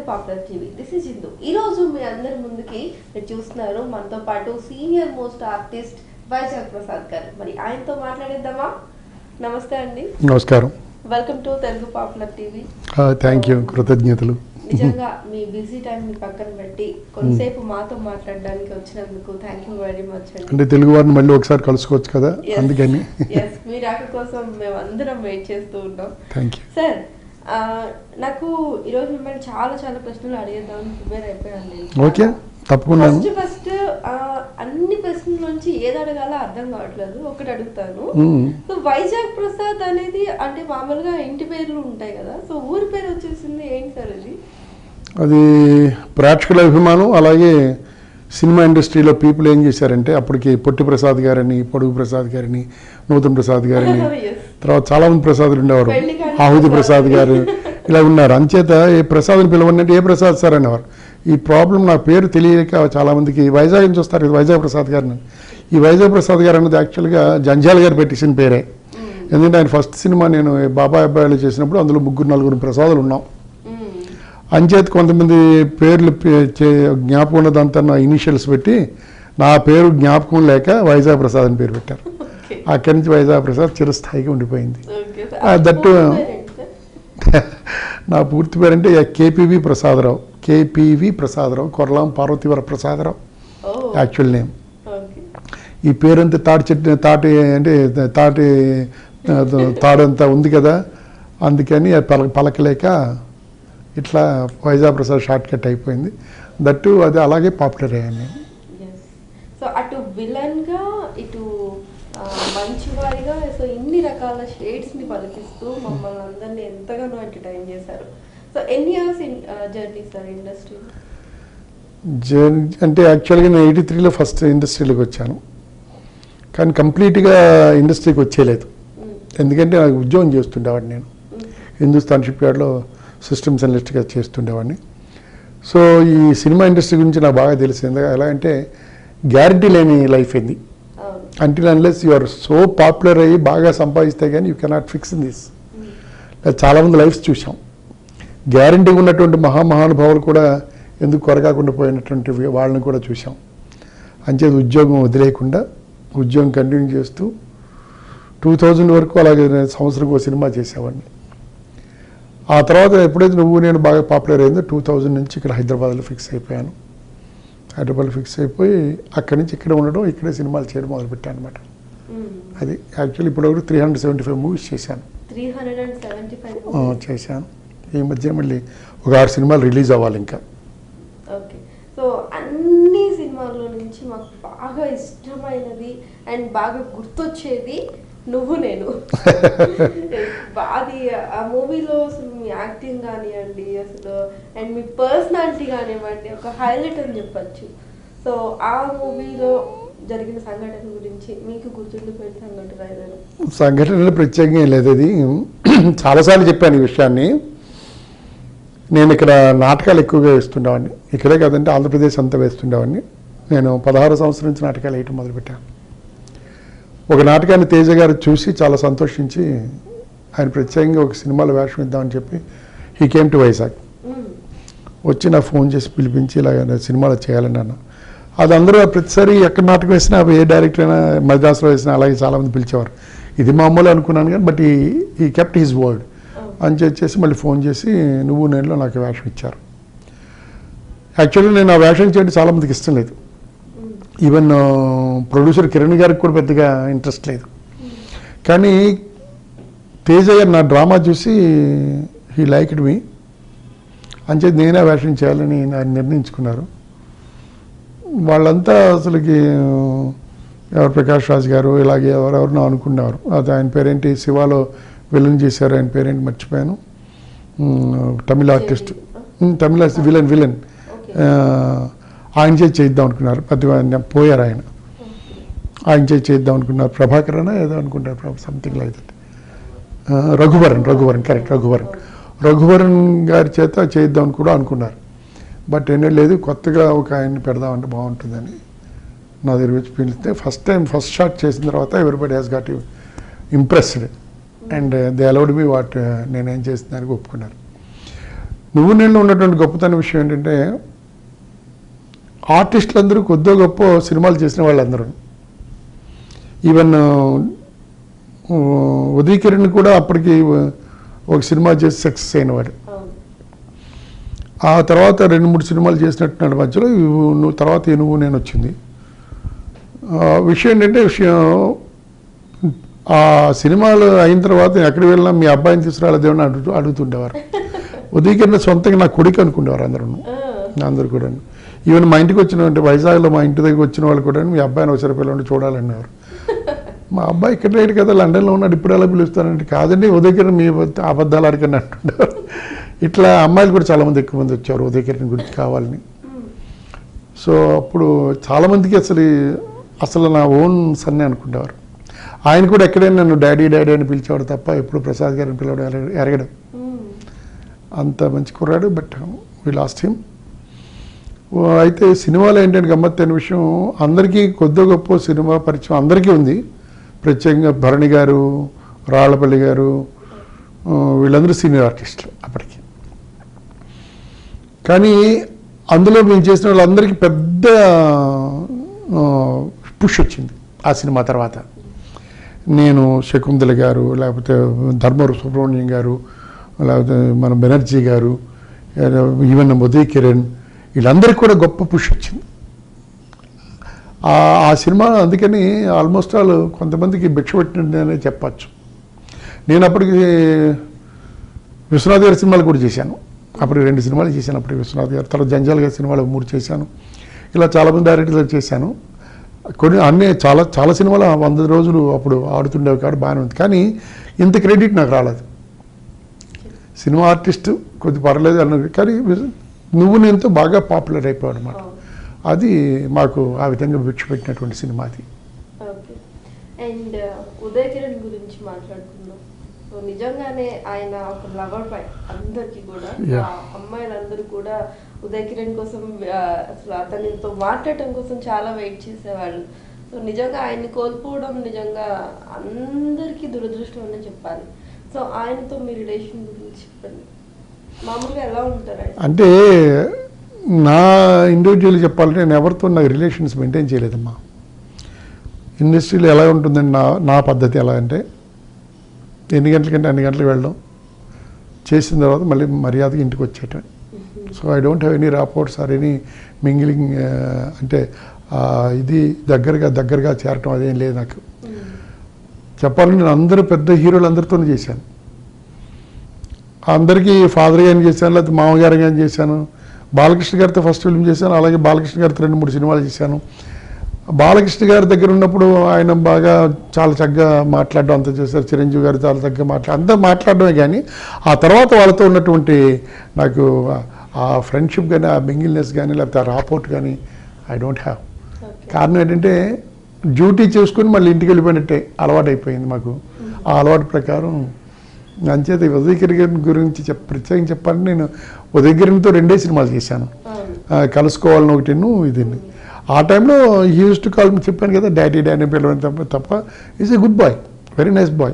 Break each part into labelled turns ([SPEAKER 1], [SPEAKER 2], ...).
[SPEAKER 1] Popular TV. This is జిందు. ఈరోజు మీ అందరి ముందుకి మీరు చూస్తున్నారు మనతో పాటు senior most artist Vizag Prasad garu. మరి ఆయనతో మాట్లాడేద్దామా? నమస్తే అండి.
[SPEAKER 2] నమస్కారం.
[SPEAKER 1] Welcome to Telugu popular TV.
[SPEAKER 2] Thank you, కృతజ్ఞతలు.
[SPEAKER 1] నిజంగా మీ బిజీ టైంని పక్కన పెట్టి కొంతసేపు మాతో మాట్లాడడానికి వచ్చినందుకు థ్యాంక్ యూ వెరీ మచ్ అండి.
[SPEAKER 2] అంటే తెలుగు వారిని మళ్ళీ ఒకసారి కలుసుకోవచ్చు కదా, అందుకని.
[SPEAKER 1] మీ రాక కోసం మేము అందరం వెయిట్ చేస్తూ ఉంటాం.
[SPEAKER 2] Thank you
[SPEAKER 1] sir. నాకు ఈరోజు మిమ్మల్ని చాలా చాలా ప్రశ్నలు అడిగేద్దామని ప్రిపేర్ అయిపోయాను.
[SPEAKER 2] ఓకే, తప్పకుండా.
[SPEAKER 1] ఫస్ట్ అన్ని ప్రశ్నల నుంచి ఏది అడగాలో అర్థం కావట్లేదు. ఒకటి అడుగుతాను. సో వైజాగ్ ప్రసాద్ అనేది అంటే మామూలుగా ఇంటి పేర్లు ఉంటాయి కదా, సో ఊరి పేరు వచ్చేసింది ఏంటి సార్ అది?
[SPEAKER 2] అది ప్రేక్షకుల అభిమానం. అలాగే సినిమా ఇండస్ట్రీలో పీపుల్ ఏం చేశారంటే అప్పటికి పొట్టి ప్రసాద్ గారని, పొడుగు ప్రసాద్ గారని, నూతన్ ప్రసాద్ గారని, తర్వాత చాలామంది ప్రసాదులు ఉండేవారు, ఆహుతి ప్రసాద్ గారు ఇలా ఉన్నారు. అంచేత ఏ ప్రసాద్ని పిలవనంటే ఏ ప్రసాద్ సార్ అనేవారు. ఈ ప్రాబ్లం నా పేరు తెలియక చాలామందికి వైజాగ్ నుంచి వస్తారు ఇది వైజాగ్ ప్రసాద్ గారిని. ఈ వైజాగ్ ప్రసాద్ గారు అనేది యాక్చువల్గా జంజాల్ గారు పెట్టేసిన పేరే. ఎందుకంటే ఆయన ఫస్ట్ సినిమా నేను బాబాయ్ అబ్బాయిలు చేసినప్పుడు అందులో 3-4 ప్రసాదులు ఉన్నాం. అంచేత కొంతమంది పేర్లు జ్ఞాపకం ఉన్నదంతా నా ఇనిషియల్స్ పెట్టి నా పేరు జ్ఞాపకం లేక వైజాగ్ ప్రసాద్ అని పేరు పెట్టారు. అక్కడి నుంచి వైజాగ్ ప్రసాద్ చిరస్థాయిగా ఉండిపోయింది. దట్టు నా పూర్తి పేరు అంటే KPV Prasadarao, KPV Prasadarao, Koralam Parvathivara Prasadarao actual name. ఈ పేరంతా తాడంతా ఉంది కదా, అందుకని పలకలేక ఇట్లా వైజాగ్ ప్రసాద్ షార్ట్ కట్ అయిపోయింది. దట్టు అది అలాగే పాపులర్ అయ్యాను.
[SPEAKER 1] సో అటు విలన్ గా ఇటు మంచివారిగా సో ఇన్ని రకాల షేడ్స్ ని పలికిస్తూ మమ్మల్ని అందరినీ ఎంతగానో ఎంటర్టైన్ చేశారు. సో ఎన్ని years journey sir industry?
[SPEAKER 2] Journey అంటే యాక్చువల్గా నేను 83లో ఫస్ట్ ఇండస్ట్రీలోకి వచ్చాను, కానీ కంప్లీట్గా ఇండస్ట్రీకి వచ్చేయలేదు. ఎందుకంటే నాకు ఉద్యోగం చేస్తుండేవాడిని. నేను హిందుస్థాన్ షిప్ యార్డ్లో సిస్టమ్స్ అనలిస్ట్గా చేస్తుండేవాడిని. సో ఈ సినిమా ఇండస్ట్రీ గురించి నాకు బాగా తెలిసింది. ఎలా అంటే గ్యారంటీ లేని లైఫ్ ఏంది. Until unless you are so popular అయ్యి బాగా సంపాదిస్తే కానీ you cannot fix in this. చాలామంది లైఫ్స్ చూసాం. గ్యారంటీ ఉన్నటువంటి మహానుభావులు కూడా ఎందుకు కొరగాకుండా పోయినటువంటి వాళ్ళని కూడా చూసాం. అంచేది ఉద్యోగం వదిలేయకుండా ఉద్యోగం కంటిన్యూ చేస్తూ 2000 వరకు అలాగే సంవత్సరంకి ఒక సినిమా చేసేవాడిని. ఆ తర్వాత ఎప్పుడైతే నువ్వు నేను బాగా పాపులర్ అయిందో 2000 నుంచి ఇక్కడ హైదరాబాద్లో ఫిక్స్ అయిపోయాను. హైదరాబాద్లో ఫిక్స్ అయిపోయి అక్కడి నుంచి ఇక్కడ ఉండడం, ఇక్కడే సినిమాలు చేయడం మొదలుపెట్టాను అనమాట. అది యాక్చువల్లీ ఇప్పటివరకు 375 మూవీస్ చేశాను. చేశాను. ఈ మధ్య మళ్ళీ ఒక 6 సినిమాలు రిలీజ్ అవ్వాలి ఇంకా.
[SPEAKER 1] ఓకే. సో అన్ని సినిమాల్లో నుంచి మాకు బాగా ఇష్టమైనది అండ్ బాగా గుర్తొచ్చేది నువ్వు నేను. అది ఆ మూవీలో అసలు మీ యాక్టింగ్ కానివ్వండి అసలు అండ్ మీ పర్సనాలిటీ కానివ్వండి ఒక హైలైట్ అని చెప్పచ్చు. సో ఆ మూవీలో జరిగిన సంఘటన గురించి మీకు గుర్తుండిపోయిన
[SPEAKER 2] సంఘటనలు ప్రత్యేకంగా లేదు. అది చాలాసార్లు చెప్పాను ఈ విషయాన్ని. నేను ఇక్కడ నాటకాలు ఎక్కువగా వేస్తుండేవాడిని. ఇక్కడే కాదంటే ఆంధ్రప్రదేశ్ అంతా వేస్తుండేవాడిని. నేను 16 సంవత్సరం నుంచి నాటకాలు వేయటం మొదలుపెట్టాను. ఒక నాటకాన్ని తేజ గారు చూసి చాలా సంతోషించి ఆయన ప్రత్యేకంగా ఒక సినిమాలో వేషం ఇద్దామని చెప్పి హీ కేమ్ టు వైజాగ్. వచ్చి నాకు ఫోన్ చేసి పిలిపించి ఇలా సినిమాలో చేయాలని అన్న. అది అందరూ ప్రతిసారి ఎక్కడ నాటకం వేసినా ఏ డైరెక్టర్ అయినా మద్రాసులో వేసినా అలాగే చాలామంది పిలిచేవారు. ఇది మామూలు అనుకున్నాను కానీ బట్ ఈ కెప్ట్ హిజ్ వర్డ్ అని చెప్పేసి మళ్ళీ ఫోన్ చేసి నువ్వు నేనులో నాకు వేషం ఇచ్చారు. యాక్చువల్లీ నేను ఆ వేషం చేయడం చాలామందికి ఇష్టం లేదు. ఈవెన్ ప్రొడ్యూసర్ కిరణ్ గారికి కూడా పెద్దగా ఇంట్రెస్ట్ లేదు. కానీ తేజ గారు నా డ్రామా చూసి హీ లైక్డ్ మీ అని చెప్పి నేనే వేషం చేయాలని ఆయన నిర్ణయించుకున్నారు. వాళ్ళంతా అసలుకి ఎవరు ప్రకాష్ రాజ్ గారు ఇలాగే ఎవరెవరినో అనుకునేవారు. అది ఆయన పేరేంటి శివాలో విలన్ చేశారు, ఆయన పేరేంటి మర్చిపోయాను. తమిళ ఆర్టిస్ట్, తమిళ విలన్ ఆయన చేసి చేద్దాం అనుకున్నారు. పెద్ద పోయారు ఆయన. ఆయన చేసి చేద్దాం అనుకున్నారు. ప్రభాకర్ అనే ఏదో అనుకుంటారు, something like that. Raghuvaran correct, Raghuvaran గారి చేత చేద్దామని కూడా అనుకున్నారు. బట్ ఏమీ లేదు, కొత్తగా ఒక ఆయన్ని పెడదామంటే బాగుంటుందని నా దగ్గర వచ్చి పిలిస్తే ఫస్ట్ షాట్ చేసిన తర్వాత everybody has got impressed and they allowed me what నేనేం చేస్తున్నానికి ఒప్పుకున్నారు. నువ్వు నేను ఉన్నటువంటి గొప్పతన విషయం ఏంటంటే ఆర్టిస్టులు అందరూ కొద్దో గొప్ప సినిమాలు చేసిన వాళ్ళందరూ, ఈవెన్ ఉదయ్ కిరణ్ కూడా అప్పటికి ఒక సినిమా చేసి సక్సెస్ అయినవాడు. ఆ తర్వాత 2-3 సినిమాలు చేసినట్టున్నాడు మధ్యలో. నువ్వు తర్వాత నువ్వు నేను వచ్చింది. విషయం ఏంటంటే ఆ సినిమాలు అయిన తర్వాత ఎక్కడికి వెళ్ళినా మీ అబ్బాయిని తీసుకురాలేదేమని అడుగుతుండేవారు. ఉదయ్ కిరణ్ సొంతంగా నా కొడుకు అనుకునేవారు అందరూ కూడా. ఈవెన్ మా ఇంటికి వచ్చిన అంటే వైజాగ్లో మా ఇంటి దగ్గర వచ్చిన వాళ్ళు కూడా మీ అబ్బాయిని ఒకసారి పిల్లలు చూడాలనేవారు. మా అబ్బాయి ఇక్కడ లేడు కదా, లండన్లో ఉన్నాడు, ఇప్పుడు ఎలా పిలుస్తానంటే కాదండి ఉదయ్ కిరణ్ మీ అబద్ధాలు అడిగిన అంటుండేవారు. ఇట్లా అమ్మాయిలు కూడా చాలామంది ఎక్కువ మంది వచ్చారు ఉదయ్ కిరణ్ గురించి కావాలని. సో అప్పుడు చాలామందికి అసలు నా ఓన్ సన్నే అనుకునేవారు. ఆయన కూడా ఎక్కడైనా నన్ను డాడీ డాడీ అని పిలిచేవాడు తప్ప ఎప్పుడు ప్రసాద్ గారిని పిలవడం ఎరగడం. అంత మంచి కుర్రాడు. But we lost him. అయితే సినిమాలో ఏంటంటే గమ్మత్తైన విషయం, అందరికీ కొద్ది గొప్ప సినిమా పరిచయం అందరికీ ఉంది. ప్రత్యేకంగా భరణి గారు, రాళ్లపల్లి గారు, వీళ్ళందరూ సీనియర్ ఆర్టిస్టులు అప్పటికి. కానీ అందులో మేము చేసిన వాళ్ళందరికీ పెద్ద పుష్ వచ్చింది ఆ సినిమా తర్వాత. నేను శకుంతల గారు, లేకపోతే ధర్మవరం సుబ్రహ్మణ్యం గారు, లేకపోతే మన బెనర్జీ గారు, ఈవెన్ ఉదయ్ కిరణ్, వీళ్ళందరికీ కూడా గొప్ప పుష్ వచ్చింది ఆ సినిమా. అందుకని ఆల్మోస్ట్ ఆల్ కొంతమందికి భిక్ష పెట్టిననే చెప్పచ్చు. నేను అప్పటికి విశ్వనాథ్ గారి సినిమాలు కూడా చేశాను. అప్పుడు 2 సినిమాలు చేశాను అప్పుడు విశ్వనాథ్ గారు. తర్వాత జంజాల్ గారి సినిమాలు 3 చేశాను. ఇలా చాలామంది డైరెక్టర్లు చేశాను. కొన్ని అన్నీ చాలా సినిమాలు 100 రోజులు అప్పుడు ఆడుతుండేవి కాదు, బాగానే ఉంది. కానీ ఇంత క్రెడిట్ నాకు రాలేదు. సినిమా ఆర్టిస్ట్ కొద్ది పర్లేదు అన్నది, కానీ నువ్వు నేనుతో బాగా పాపులర్ అయిపోయాడు అన్నమాట. అది మాకు ఆ విధంగా విడిచిపెట్టినటువంటి సినిమా అది.
[SPEAKER 1] అండ్ ఉదయ్ కిరణ్ గురించి మాట్లాడుకున్నాం. సో నిజంగానే ఆయన ఒక లవర్ బాయ్. అందరికీ కూడా అమ్మాయిలందరూ కూడా ఉదయ్ కిరణ్ కోసం అసలు అతనితో మాట్లాడటం కోసం చాలా వెయిట్ చేసేవాళ్ళు. సో నిజంగా ఆయన్ని కోల్పోవడం నిజంగా అందరికీ దురదృష్టం అని చెప్పాలి. సో ఆయనతో మీ రిలేషన్ గురించి చెప్పండి. మామూలుగా ఎలా ఉంటారు
[SPEAKER 2] అంటే నా ఇండివిజువల్ చెప్పాలంటే నేను ఎవరితో నాకు రిలేషన్స్ మెయింటైన్ చేయలేదమ్మా. ఇండస్ట్రీలో ఎలా ఉంటుందండి నా పద్ధతి ఎలా అంటే ఎన్ని గంటలకంటే అన్ని గంటలకు వెళ్ళడం, చేసిన తర్వాత మళ్ళీ మర్యాదగా ఇంటికి వచ్చేయటం. So I don't have any rapports or any mingling. అంటే ఇది దగ్గరగా చేరటం అదేం లేదు నాకు. చెప్పాలంటే నేను అందరూ పెద్ద హీరోలు అందరితోనే చేశాను. అందరికీ ఫాదర్ గారిని చేశాను, లేకపోతే మామగారు గారిని చేశాను. బాలకృష్ణ గారితో ఫస్ట్ ఫిల్మ్ చేశాను. అలాగే బాలకృష్ణ గారితో 2-3 సినిమాలు చేశాను. బాలకృష్ణ గారి దగ్గర ఉన్నప్పుడు ఆయన బాగా చాలా చక్కగా మాట్లాడడం అంతా చేశారు. చిరంజీవి గారు చాలా చక్కగా అంతా మాట్లాడడమే. కానీ ఆ తర్వాత వాళ్ళతో ఉన్నటువంటి నాకు ఆ ఫ్రెండ్షిప్ కానీ, ఆ మింగిల్నెస్ కానీ, లేకపోతే ఆ రాపోర్ట్ కానీ ఐ డోంట్ హ్యావ్. కారణం ఏంటంటే డ్యూటీ చేసుకుని మళ్ళీ ఇంటికి వెళ్ళిపోయినట్టే అలవాటు అయిపోయింది మాకు. ఆ అలవాటు ప్రకారం అంచేత ఉదయ్ కిరణ్ గురించి ప్రత్యేకంగా చెప్పాలంటే నేను ఉదయ్ కిరణ్తో 2 సినిమాలు చేశాను. కలుసుకోవాలని ఒకటిను ఇది. ఆ టైంలో హీ యూజ్ టు కాల్, చెప్పాను కదా డాడీ డాడీ పిలవని తప్ప is a good boy, very nice boy.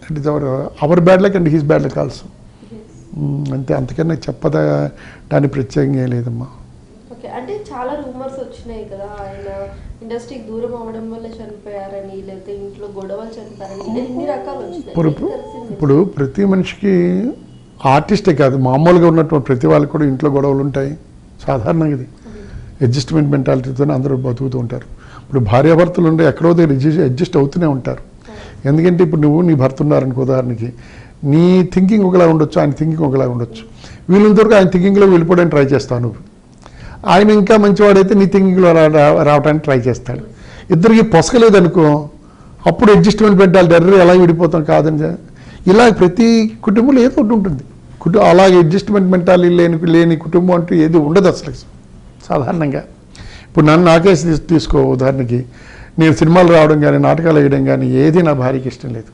[SPEAKER 2] It is our bad luck and his bad luck also. అంతే, అంతకన్నా చెప్పదా దాన్ని ప్రత్యేకంగా లేదమ్మా.
[SPEAKER 1] ఓకే, అంటే చాలా రూమర్స్ వచ్చినాయి కదా ఆయన ఇండస్ట్రీకి దూరం అవ్వడం వల్ల చనిపోయారని, లేకపోతే ఇంట్లో గొడవలు చనిపోయారని, ఎన్ని రకాలు వచ్చినాయి.
[SPEAKER 2] ఇప్పుడు ప్రతి మనిషికి ఆర్టిస్టే కాదు, మామూలుగా ఉన్నటువంటి ప్రతి వాళ్ళకి కూడా ఇంట్లో గొడవలు ఉంటాయి, సాధారణంగా. ఇది అడ్జస్ట్మెంట్ మెంటాలిటీతో అందరూ బతుకుతూ ఉంటారు. ఇప్పుడు భార్యాభర్తలు ఉండే ఎక్కడో దగ్గర అడ్జస్ట్ అవుతూనే ఉంటారు. ఎందుకంటే ఇప్పుడు నువ్వు నీ భర్త ఉన్నారనుకో, ఉదాహరణకి నీ థింకింగ్ ఒకలా ఉండొచ్చు, ఆయన థింకింగ్ ఒకలా ఉండొచ్చు. వీళ్ళంతవరకు ఆయన థింకింగ్లో వెళ్ళిపోవడానికి ట్రై చేస్తావు నువ్వు. ఆయన ఇంకా మంచివాడైతే నీ థింకింగ్లో రావడానికి ట్రై చేస్తాడు. ఇద్దరికి పొసగలేదనుకో, అప్పుడు అడ్జస్ట్మెంట్ మెంటాలిటీ ఎర్ర ఎలా విడిపోతాం కాదని. ఇలా ప్రతి కుటుంబంలో ఏదో ఒకటి ఉంటుంది. అలాగే అడ్జస్ట్మెంట్ మెంటాలిటీ లేని కుటుంబం అంటూ ఏది ఉండదు అసలు సాధారణంగా. ఇప్పుడు నాకే తీసుకో, ఉదాహరణకి నేను సినిమాలు రావడం కానీ, నాటకాలు వేయడం కానీ ఏది నా భార్యకి ఇష్టం లేదు.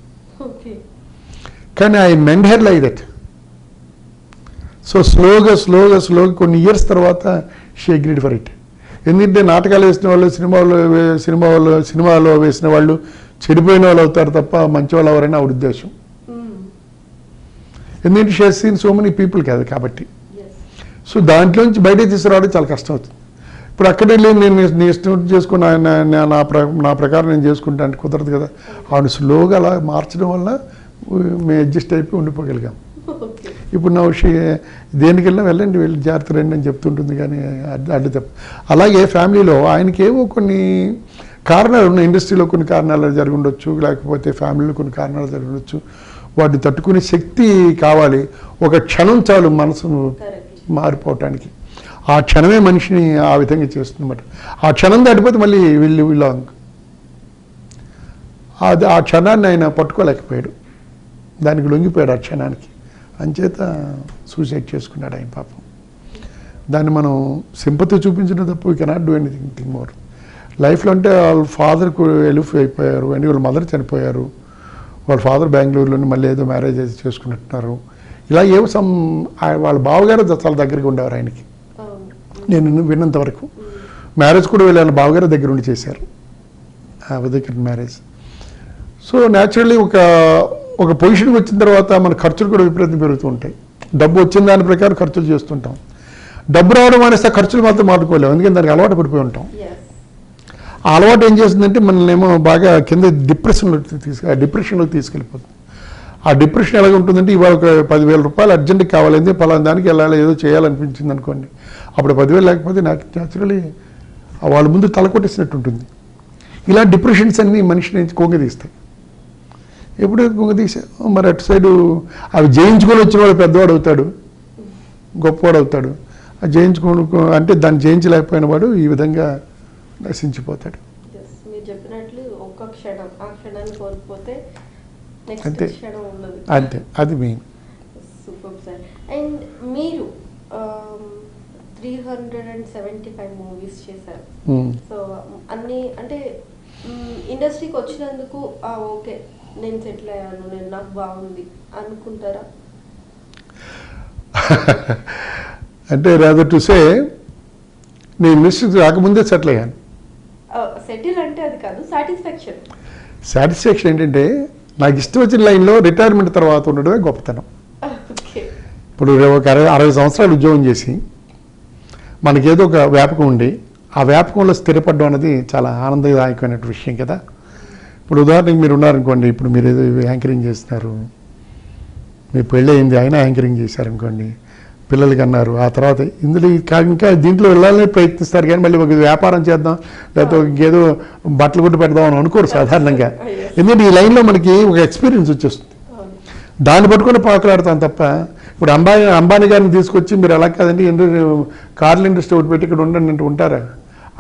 [SPEAKER 2] కానీ I mend her like that. So స్లోగా కొన్ని ఇయర్స్ తర్వాత షీ అగ్రీడ్ ఫర్ ఇట్. ఎందుకంటే నాటకాలు వేసిన వాళ్ళు, సినిమాలో వేసిన వాళ్ళు చెడిపోయిన వాళ్ళు అవుతారు తప్ప మంచి వాళ్ళు ఎవరైనా ఆవిడ ఉద్దేశం. ఎందుకంటే she has scene so many people కాదు కాబట్టి. సో దాంట్లోంచి బయటకు తీసుకురావడం చాలా కష్టం అవుతుంది. ఇప్పుడు అక్కడే నేను నీ ఇష్టం చేసుకుని నా ప్రకారం నేను చేసుకుంటా అంటే కుదరదు కదా. ఆవిడ స్లోగా అలా మార్చడం వల్ల మేము అడ్జస్ట్ అయిపోయి ఉండిపోగలిగాం. ఇప్పుడు నా దేనికెళ్ళినా వెళ్ళండి, వెళ్ళి జాగ్రత్త రండి అని చెప్తుంటుంది, కానీ అడ్డు తప్ప. అలాగే ఫ్యామిలీలో ఆయనకి ఏవో కొన్ని కారణాలు ఉన్నాయి. ఇండస్ట్రీలో కొన్ని కారణాలు జరిగి ఉండొచ్చు, లేకపోతే ఫ్యామిలీలో కొన్ని కారణాలు జరిగి ఉండొచ్చు. వాటిని తట్టుకునే శక్తి కావాలి. ఒక క్షణం చాలు మనసును మారిపోవటానికి. ఆ క్షణమే మనిషిని ఆ విధంగా చేస్తుందన్నమాట. ఆ క్షణం దాటిపోతే మళ్ళీ వీళ్ళు అది ఆ క్షణాన్ని ఆయన పట్టుకోలేకపోయాడు, దానికి లొంగిపోయాడు ఆ క్షణానికి. అంచేత సూసైడ్ చేసుకున్నాడు ఆయన పాపం. దాన్ని మనం సింపతి చూపించడం తప్ప we cannot do anything more. లైఫ్లో అంటే వాళ్ళ ఫాదర్కు ఎలుఫ్ అయిపోయారు అండ్ వాళ్ళ మదర్ చనిపోయారు. వాళ్ళ ఫాదర్ బెంగళూరులోని మళ్ళీ ఏదో మ్యారేజ్ చేసుకున్నట్టున్నారు. ఇలా ఏవో వాళ్ళ బావగారు చాలా దగ్గరగా ఉండేవారు ఆయనకి. నేను విన్నంత వరకు మ్యారేజ్ కూడా వీళ్ళ బావగారు దగ్గర ఉండి చేశారు, దగ్గర మ్యారేజ్. సో న్యాచురల్లీ ఒక పొజిషన్కి వచ్చిన తర్వాత మన ఖర్చులు కూడా విపరీతం పెరుగుతూ ఉంటాయి. డబ్బు వచ్చిన దాని ప్రకారం ఖర్చులు చేస్తుంటాం. డబ్బు రావడం అనేసి ఖర్చులు మాత్రం మాట్లాడుకోలేము, ఎందుకంటే దానికి అలవాటు పడిపోయి ఉంటాం. ఆ అలవాటు ఏం చేస్తుందంటే మనల్ని ఏమో బాగా కింద డిప్రెషన్లోకి తీసుకెళ్ళిపోతుంది. ఆ డిప్రెషన్ ఎలాగ ఉంటుందంటే ఇవాళ ఒక 10,000 రూపాయలు అర్జెంట్గా కావాలంటే పలానా దానికి వెళ్ళాలి, ఏదో చేయాలనిపించింది అనుకోండి, అప్పుడు 10,000 లేకపోతే నాకు న్యాచురలీ వాళ్ళ ముందు తలకొట్టేసినట్టు ఉంటుంది. ఇలా డిప్రెషన్స్ అన్నీ మనిషిని కొంగదీస్తాయి. ఎప్పుడైతే కొంగదీసా మరి అటు సైడు అవి జయించుకొని వచ్చిన వాడు పెద్దవాడు అవుతాడు, గొప్పవాడు అవుతాడు. అది జయించుకొని అంటే దాన్ని జయించలేకపోయిన వాడు ఈ విధంగా నశించిపోతాడు.
[SPEAKER 1] మీరు చెప్పినట్లు ఒక్క క్షణం, ఆ క్షణాన్ని కోల్పోతే
[SPEAKER 2] అంతే అంతే, అది మెయిన్.
[SPEAKER 1] Super sir. అండ్ మీరు 375 మూవీస్ చేశారు. సో అన్ని అంటే ఇండస్ట్రీకి వచ్చినందుకు ఓకే నేను సెటిల్ అయ్యాను, నేను నాకు బాగుంది అనుకుంటారా?
[SPEAKER 2] అంటే రాదర్ టు సే నేను ఇండస్ట్రీకి రాకముందే సెటిల్ అయ్యాను.
[SPEAKER 1] సెటిల్ అంటే అది కాదు, సాటిస్ఫాక్షన్.
[SPEAKER 2] సాటిస్ఫాక్షన్ ఏంటంటే నాకు ఇష్టం వచ్చిన లైన్లో రిటైర్మెంట్ తర్వాత ఉండడమే గొప్పతనం. ఇప్పుడు ఒక 60 సంవత్సరాలు ఉద్యోగం చేసి మనకేదో ఒక వ్యాపకం ఉండి ఆ వ్యాపకంలో స్థిరపడడం అనేది చాలా ఆనందదాయకమైన విషయం కదా. ఇప్పుడు ఉదాహరణకి మీరు ఉన్నారనుకోండి, ఇప్పుడు మీరు ఏదో యాంకరింగ్ చేస్తున్నారు, మీ పెళ్ళి అయింది, అయినా యాంకరింగ్ చేశారనుకోండి, పిల్లలకి అన్నారు, ఆ తర్వాత ఇందులో ఇంకా దీంట్లో వెళ్ళాలని ప్రయత్నిస్తారు, కానీ మళ్ళీ ఒక వ్యాపారం చేద్దాం లేకపోతే ఇంకేదో బట్టలు గుడ్డు పెడదాం అని అనుకోరు సాధారణంగా. ఎందుకంటే ఈ లైన్లో మనకి ఒక ఎక్స్పీరియన్స్ వచ్చేస్తుంది, దాన్ని పట్టుకొని పాకులాడతాం తప్ప. ఇప్పుడు అంబానీ గారిని తీసుకొచ్చి మీరు ఎలా కాదండి కార్ల ఇండస్ట్రీ ఒకటి పెట్టి ఇక్కడ ఉండండి అంటే ఉంటారా?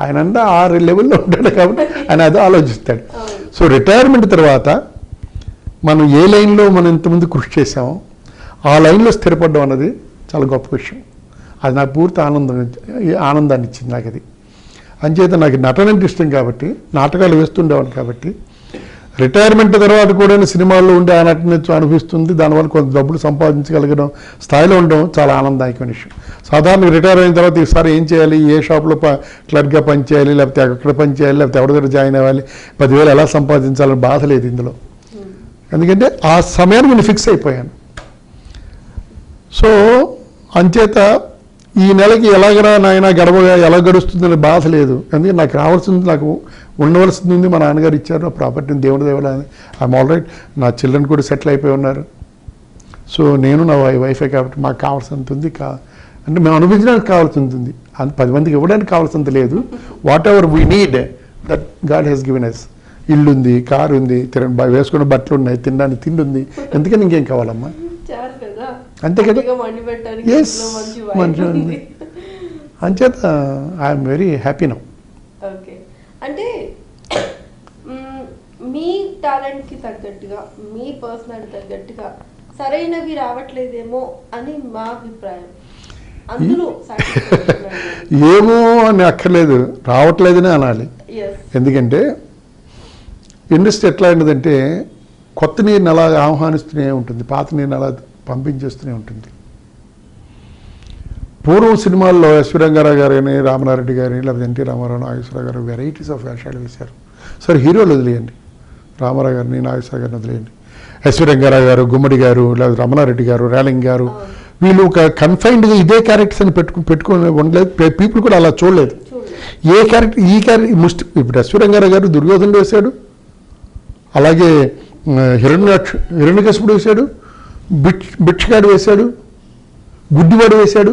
[SPEAKER 2] ఆయన అంతా 6 లెవెల్లో ఉంటాడు కాబట్టి ఆయన అదే ఆలోచిస్తాడు. సో రిటైర్మెంట్ తర్వాత మనం ఏ లైన్లో మనం ఇంతకుముందు కృషి చేసామో ఆ లైన్లో స్థిరపడడం అన్నది చాలా గొప్ప విషయం. అది నాకు పూర్తి ఆనందాన్ని ఇచ్చింది నాకు అది. అంచేత నాకు నటన అంటే ఇష్టం కాబట్టి నాటకాలు వేస్తుండేవాడు కాబట్టి రిటైర్మెంట్ తర్వాత కూడా సినిమాల్లో ఉండే ఆ నటన అనిపిస్తుంది. దానివల్ల కొంత డబ్బులు సంపాదించగలగడం స్థాయిలో ఉండడం చాలా ఆనందదాయకమైన విషయం. సాధారణ రిటైర్ అయిన తర్వాత ఈసారి ఏం చేయాలి, ఏ షాప్లో క్లర్క్గా పనిచేయాలి, లేకపోతే ఎక్కడ పనిచేయాలి, లేకపోతే ఎవరి దగ్గర జాయిన్ అవ్వాలి, 10,000 ఎలా సంపాదించాలని బాధ లేదు ఇందులో. ఎందుకంటే ఆ సమయాన్ని నేను ఫిక్స్ అయిపోయాను. సో అంచేత ఈ నెలకి ఎలాగరా నాయన గడవగా ఎలా గడుస్తుందని బాధ లేదు. ఎందుకంటే నాకు రావాల్సింది, నాకు ఉండవలసింది ఉంది, మా నాన్నగారు ఇచ్చారు ఆ ప్రాపర్టీని, దేవుడి దేవాల ఐఎమ్ ఆల్ రైట్. నా చిల్డ్రన్ కూడా సెటిల్ అయిపోయి ఉన్నారు. సో నేను నా వైఫే కాబట్టి మాకు కావాల్సినంత ఉంది, అంటే మేము అనుభవించడానికి కావాల్సింది ఉంది, 10 మందికి ఇవ్వడానికి కావాల్సినంత లేదు. Whatever we need that God has given us. ఇల్లు ఉంది, కారు ఉంది, వేసుకున్న బట్టలు ఉన్నాయి, తినడానికి తిండి ఉంది, ఎందుకని ఇంకేం కావాలమ్మా? అంతే కదా. ఎస్, మంచిగా ఉంది. అంచేత I'm very happy now.
[SPEAKER 1] Okay, అంటే మీ టాలెంట్కి తగ్గట్టుగా, మీ పర్సనాలిటీ తగ్గట్టుగా సరైనవి రావట్లేదేమో అని మా అభిప్రాయం. అందులో
[SPEAKER 2] ఏమో అని అక్కర్లేదు, రావట్లేదని అనాలి. ఎందుకంటే ఇండస్ట్రీ ఎట్లా అయినదంటే కొత్త నీరుని అలా ఆహ్వానిస్తూనే ఉంటుంది, పాత నీరుని అలా పంపించేస్తూనే ఉంటుంది. పూర్వం సినిమాల్లో ఎస్వి రంగారావు గారు కానీ, రామనారెడ్డి గారి, లేకపోతే ఎన్టీ రామారావు, నాగేశ్వరరావు గారు వెరైటీస్ ఆఫ్ వేషాలు వేశారు. సరే హీరోలు వదిలేయండి, రామారావు గారిని, నాగేశ్వరరావు గారిని వదిలేయండి, ఎస్వి రంగారావు గారు, గుమ్మడి గారు, లేకపోతే రమణారెడ్డి గారు, రేలింగ్ గారు, వీళ్ళు ఒక కన్ఫైన్డ్గా ఇదే క్యారెక్టర్స్ అని పెట్టుకొని ఉండలేదు. పీపుల్ కూడా అలా చూడలేదు. ఏ క్యారెక్టర్ ఈ క్యారెక్టర్ ఇప్పుడు అశ్వరంగారావు గారు దుర్యోధనుడు వేశాడు, అలాగే హిరణ్యకశిపుడు వేశాడు, భిక్షగాడు వేశాడు, గుడ్డివాడు వేశాడు.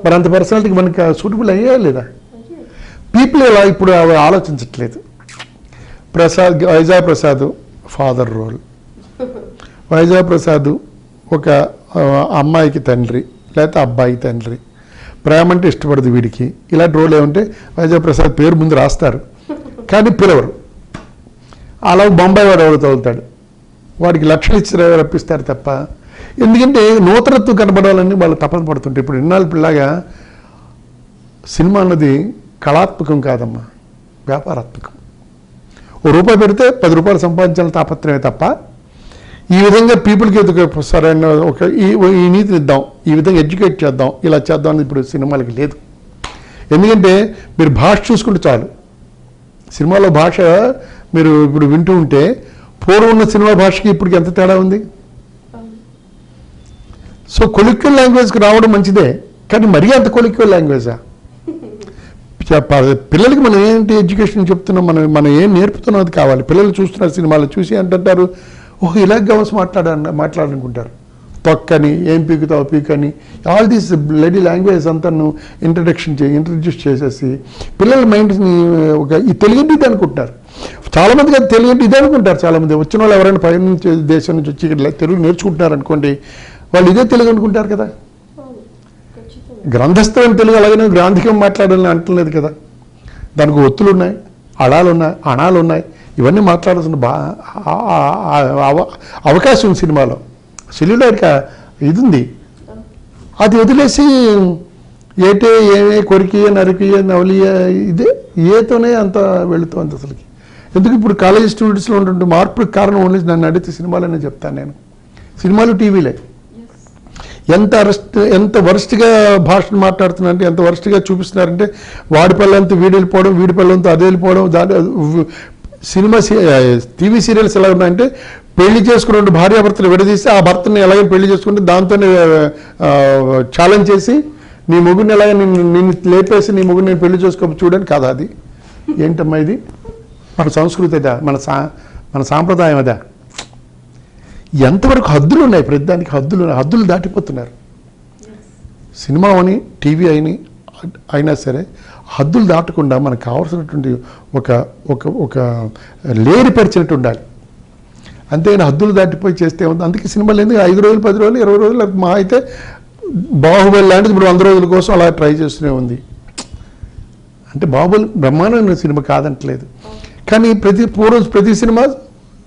[SPEAKER 2] మరి అంత పర్సనాలిటీకి మనకి సూటబుల్ అయ్యా లేదా? పీపుల్ ఇలా ఇప్పుడు ఆలోచించట్లేదు. వైజాగ్ ప్రసాద్ ఫాదర్ రోల్, వైజాగ్ ప్రసాద్ ఒక అమ్మాయికి తండ్రి లేకపోతే అబ్బాయికి తండ్రి, ప్రేమ అంటే ఇష్టపడదు వీడికి, ఇలాంటి రోల్ ఏమంటే వైజాగ్ ప్రసాద్ పేరు ముందు రాస్తారు కానీ పిలవరు. అలా బొంబాయి వాడు ఎవరు తగులుతాడు, వాడికి లక్షలు ఇచ్చి రప్పిస్తారు తప్ప. ఎందుకంటే నూతనత్వం కనబడాలని వాళ్ళు తపన పడుతుంటారు. ఇప్పుడు ఇన్నాళ్ళు పిల్లగా సినిమా అన్నది కళాత్మకం కాదమ్మా, వ్యాపారాత్మకం. ₹1 పెడితే ₹10 సంపాదించాలని తాపత్రమే తప్ప ఈ విధంగా పీపుల్కి సరైన ఈ నీతిని ఇద్దాం, ఈ విధంగా ఎడ్యుకేట్ చేద్దాం, ఇలా చేద్దాం అని ఇప్పుడు సినిమాలకి లేదు. ఎందుకంటే మీరు భాష చూసుకుంటే చాలు. సినిమాలో భాష మీరు ఇప్పుడు వింటూ ఉంటే పూర్వం ఉన్న సినిమా భాషకి ఇప్పటికి ఎంత తేడా ఉంది. సో కొలిక్యువల్ లాంగ్వేజ్కి రావడం మంచిదే, కానీ మరీ అంత కొలిక్యువల్ లాంగ్వేజా? పిల్లలకి మనం ఏంటి ఎడ్యుకేషన్ చెప్తున్నాం, మనం ఏం నేర్పుతున్నాం అది కావాలి. పిల్లలు చూస్తున్నారు సినిమాలు చూసి అంటుంటారు, ఓహో ఇలా గవర్స్ మాట్లాడాలనుకుంటారు. తొక్కని, ఏం పీకుతావు పీకని, ఆల్ దీస్ బ్లడీ లాంగ్వేజ్ అంతా ఇంట్రడ్యూస్ చేసేసి పిల్లల మైండ్ని ఒక ఈ తెలుగు ఇది అనుకుంటారు. చాలామంది అది తెలుగు ఇదే అనుకుంటారు. చాలామంది వచ్చిన వాళ్ళు ఎవరైనా పై నుంచి దేశం నుంచి వచ్చి ఇక్కడ తెలుగు నేర్చుకుంటున్నారు అనుకోండి, వాళ్ళు ఇదే తెలుగు అనుకుంటారు కదా. గ్రంథస్థమైన తెలుగు అలాగనే గ్రాంధికం మాట్లాడాలని అంటలేదు కదా. దానికి ఒత్తులు ఉన్నాయి, అణాలు ఉన్నాయి, ఇవన్నీ మాట్లాడాల్సిన అవకాశం ఉంది సినిమాలో. సెల్యులార్ ఇది ఉంది, అది వదిలేసి ఏటే ఏమే కొరికియ నరికియ నవలియ ఇదే ఏతోనే అంత వెళుతుంది అసలుకి. ఎందుకు ఇప్పుడు కాలేజ్ స్టూడెంట్స్లో ఉంటుంటే మార్పుకి కారణం ఓన్లీ నన్ను అడిగితే సినిమాలనే చెప్తాను నేను. సినిమాలు టీవీలే ఎంత వరస్ట్గా భాషను మాట్లాడుతున్నారంటే, ఎంత వరస్ట్గా చూపిస్తున్నారంటే, వాడి పిల్లలంతా వీడి వెళ్ళిపోవడం, వీడి పిల్లలంతా అదే వెళ్ళిపోవడం. సినిమా టీవీ సీరియల్స్ ఎలా ఉన్నాయంటే, పెళ్లి చేసుకుని 2 భార్యాభర్తలు విడదీసి ఆ భర్తని ఎలాగైనా పెళ్లి చేసుకుంటే దాంతోనే ఛాలెంజ్ చేసి నీ మొగుడిని ఎలాగ నిన్ను లేపేసి నీ మొగుడిని నేను పెళ్లి చేసుకో చూడని కాదా అది? ఏంటమ్మా ఇది? మన సంస్కృతి అదా, మన సాంప్రదాయం అదా? ఎంతవరకు హద్దులు ఉన్నాయి, ప్రతిదానికి హద్దులు దాటిపోతున్నారు. సినిమా అని టీవీ అయినా సరే హద్దులు దాటకుండా మనకు కావాల్సినటువంటి ఒక లేరిపరిచినట్టు ఉండాలి. అంతేగాని హద్దులు దాటిపోయి చేస్తే ఉంది. అందుకే సినిమాలు ఎందుకు 5 రోజులు 10 రోజులు 20 రోజులు మా అయితే బాహుబలి లాంటిది ఇప్పుడు 100 రోజుల కోసం అలా ట్రై చేస్తూనే ఉంది. అంటే బాహుబలి బ్రహ్మాండమైన సినిమా కాదంటలేదు, కానీ ప్రతి సినిమా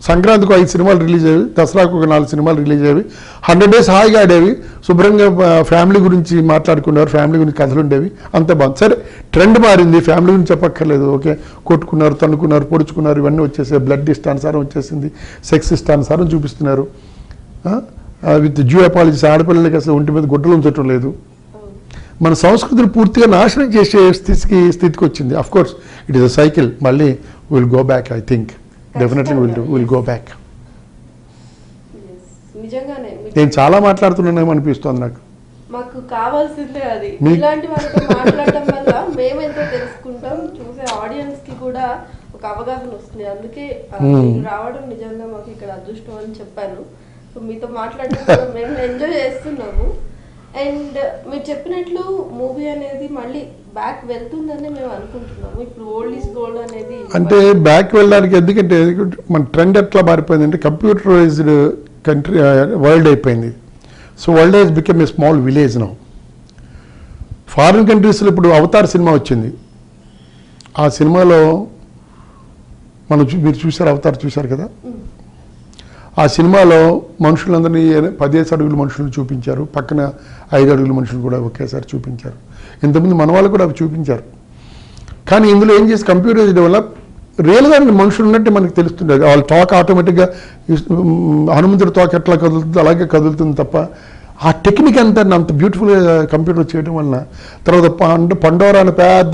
[SPEAKER 2] సంక్రాంతికి 5 సినిమాలు రిలీజ్ అయ్యేవి, దసరాకు ఒక 4 సినిమాలు రిలీజ్ అయ్యేవి, 100 days హాయిగా ఆడేవి, శుభ్రంగా ఫ్యామిలీ గురించి మాట్లాడుకున్నారు, ఫ్యామిలీ గురించి కథలు ఉండేవి, అంత బాగుంది. సరే ట్రెండ్ మారింది, ఫ్యామిలీ గురించి చెప్పక్కర్లేదు, ఓకే. కొట్టుకున్నారు, తన్నుకున్నారు, పొడుచుకున్నారు, ఇవన్నీ వచ్చేసాయి. బ్లడ్ ఇష్టానుసారం వచ్చేసింది, సెక్స్ ఇష్టానుసారం చూపిస్తున్నారు. విత్ డ్యూ అపాలజీస్, ఆడపిల్లలకి అసలు ఒంటి మీద గుడ్డలు ఉంచటం లేదు. మన సంస్కృతిని పూర్తిగా నాశనం చేసే స్థితికి వచ్చింది. Of course it is a cycle, మళ్ళీ will go back. I think definitely will go back. నేను చాలా మాట్లాడుతున్నానేమో అనిపిస్తోంది నాకు.
[SPEAKER 1] మాకు కావాల్సిందే అది. ఇలాంటి వాళ్ళతో మాట్లాడటం వల్ల మేమెంతో తెలుసుకుంటాం, చూసే ఆడియన్స్ కి కూడా ఒక అవగాహన వస్తుంది. అందుకే రావడం నిజంగా మాకు ఇక్కడ అదృష్టం అని చెప్పాను. సో మీతో మాట్లాడడం మేము ఎంజాయ్ చేస్తున్నాము. అండ్ మీరు చెప్పినట్లు మూవీ అనేది మళ్ళీ బ్యాక్ వెళ్తుందని మేము అనుకుంటున్నాము. ఇప్పుడు ఓల్డ్ ఈజ్ గోల్డ్ అనేది
[SPEAKER 2] అంటే బ్యాక్ వెళ్ళడానికి, ఎందుకంటే మన ట్రెండ్ ఎట్లా మారిపోయింది అంటే కంప్యూటరైజ్డ్ కంట్రీ వరల్డ్ అయిపోయింది. So world has become a small village now. Foreign కంట్రీస్లో ఇప్పుడు అవతార్ సినిమా వచ్చింది. ఆ సినిమాలో మీరు చూసారు, అవతార్ చూశారు కదా. ఆ సినిమాలో మనుషులందరినీ 10 అడుగుల మనుషులను చూపించారు, పక్కన 5 అడుగుల మనుషులు కూడా ఒకేసారి చూపించారు. ఇంతకుముందు మన వాళ్ళు కూడా అవి చూపించారు. కానీ ఇందులో ఏం చేసి కంప్యూటర్ వల్ల రియల్గా మనుషులు ఉన్నట్టు మనకు తెలుస్తుండేది. వాళ్ళ తోక ఆటోమేటిక్గా హనుమంతుడి తోక ఎట్లా కదులుతుందో అలాగే కదులుతుంది తప్ప ఆ టెక్నిక్ అంతా అంత బ్యూటిఫుల్గా కంప్యూటర్ చేయడం వలన. తర్వాత పండోరా అని పెద్ద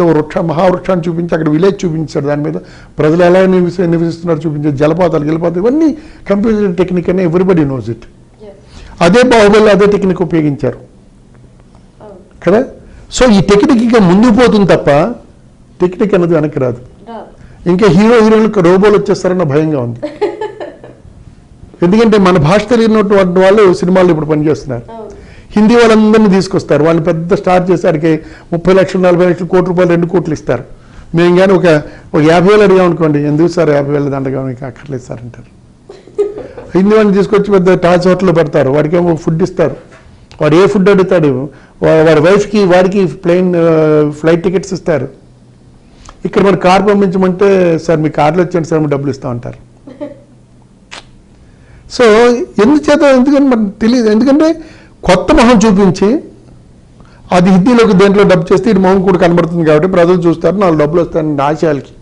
[SPEAKER 2] మహావృక్షాన్ని చూపించి అక్కడ విలేజ్ చూపించాడు, దాని మీద ప్రజలు ఎలా నివసిస్తున్నారు చూపించారు, జలపాతాలు ఇవన్నీ కంప్యూటర్ టెక్నిక్ అని ఎవ్రీబడి నోస్ ఇట్. అదే బాహుబలి అదే టెక్నిక్ ఉపయోగించారు. కదా. సో ఈ టెక్నిక్ ఇంకా ముందుకు పోతుంది తప్ప టెక్నిక్ అన్నది వెనక్కి రాదు. ఇంకా హీరోయిన్లకు రోబోలు వచ్చేస్తారన్న భయంగా ఉంది. ఎందుకంటే మన భాష తెలియనటువంటి వాళ్ళు సినిమాల్లో ఇప్పుడు పనిచేస్తున్నారు. హిందీ వాళ్ళందరినీ తీసుకొస్తారు, వాళ్ళు పెద్ద స్టార్ చేసరికి 30 లక్షలు 40 లక్షలు కోటి రూపాయలు 2 కోట్లు ఇస్తారు. మేము కానీ ఒక 50,000 అడిగామనుకోండి, ఎందుకు సార్ 50,000 దండగా మీకు అక్కర్లేదు సార్ అంటారు. హిందీ వాళ్ళని తీసుకొచ్చి పెద్ద టాజ్ హోటల్లో పెడతారు, వాడికి ఏమో ఫుడ్ ఇస్తారు, వాడు ఏ ఫుడ్ అడుగుతాడు, వాడి వైఫ్కి వాడికి ఫ్లైట్ టికెట్స్ ఇస్తారు. ఇక్కడ మన కార్ పంపించమంటే సార్ మీ కార్లో వచ్చాను సార్ డబ్బులు ఇస్తా ఉంటారు. సో ఎందుకంటే మనకు తెలియదు, ఎందుకంటే కొత్త మొహం చూపించి అది హిందీలోకి దేంట్లో డబ్బు చేస్తే ఇది మొహం కూడా కనబడుతుంది కాబట్టి ప్రజలు చూస్తారు, 4 డబ్బులు వస్తాయని ఆశయాలకి.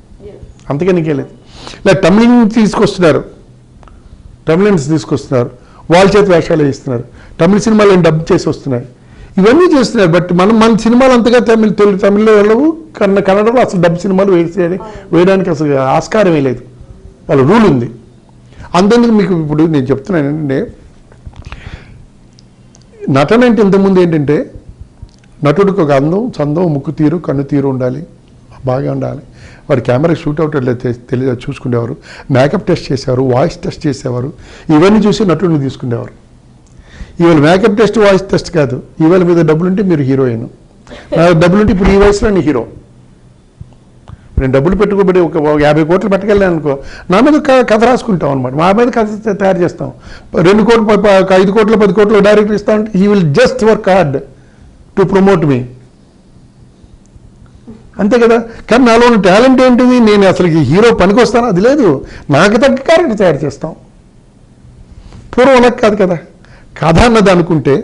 [SPEAKER 2] అంతకని లేదు. ఇలా తమిళన్స్ తీసుకొస్తున్నారు, వాళ్ళ చేతి వేషాలు వేయిస్తున్నారు, తమిళ సినిమాలు డబ్బు చేసి వస్తున్నాయి, ఇవన్నీ చేస్తున్నారు. బట్ మన సినిమాలు అంతగా తమిళ్లో వెళ్ళవు, కన్నడలో అసలు డబ్బు సినిమాలు వేయడానికి అసలు ఆస్కారమే లేదు, వాళ్ళ రూల్ ఉంది. అందుకు మీకు ఇప్పుడు నేను చెప్తున్నాను ఏంటంటే, నటన అంటే ఇంతకుముందు ఏంటంటే నటుడికి ఒక అందం, చందం, ముక్కు తీరు, కన్ను తీరు ఉండాలి, బాగా ఉండాలి. వాడు కెమెరా షూట్అవుట్ తెలియదు చూసుకునేవారు, మేకప్ టెస్ట్ చేసేవారు, వాయిస్ టెస్ట్ చేసేవారు, ఇవన్నీ చూసి నటుడిని తీసుకునేవారు. ఇవాళ మేకప్ టెస్ట్, వాయిస్ టెస్ట్ కాదు, ఇవాళ మీద డబ్బులుంటే మీరు హీరోయిన్, డబ్బులుంటే ఇప్పుడు ఈ వయసులో నీ హీరో. నేను డబ్బులు పెట్టుకోబడి ఒక 50 కోట్లు పెట్టగలను అనుకో, నా మీద కథ రాసుకుంటాం అనమాట, మా మీద కథ తయారు చేస్తాం. 2 కోట్లు 5 కోట్లు 10 కోట్లు డైరెక్టర్ ఇస్తా అంటే he will just work hard to promote me, అంతే కదా. కానీ నాలో ఉన్న టాలెంట్ ఏంటిది, నేను అసలు హీరో పనికి వస్తాను అది లేదు, నాకు తగ్గ క్యారెక్టర్ తయారు చేస్తాం. పూర్వం అలా కాదు కదా. కథ అన్నది అనుకుంటే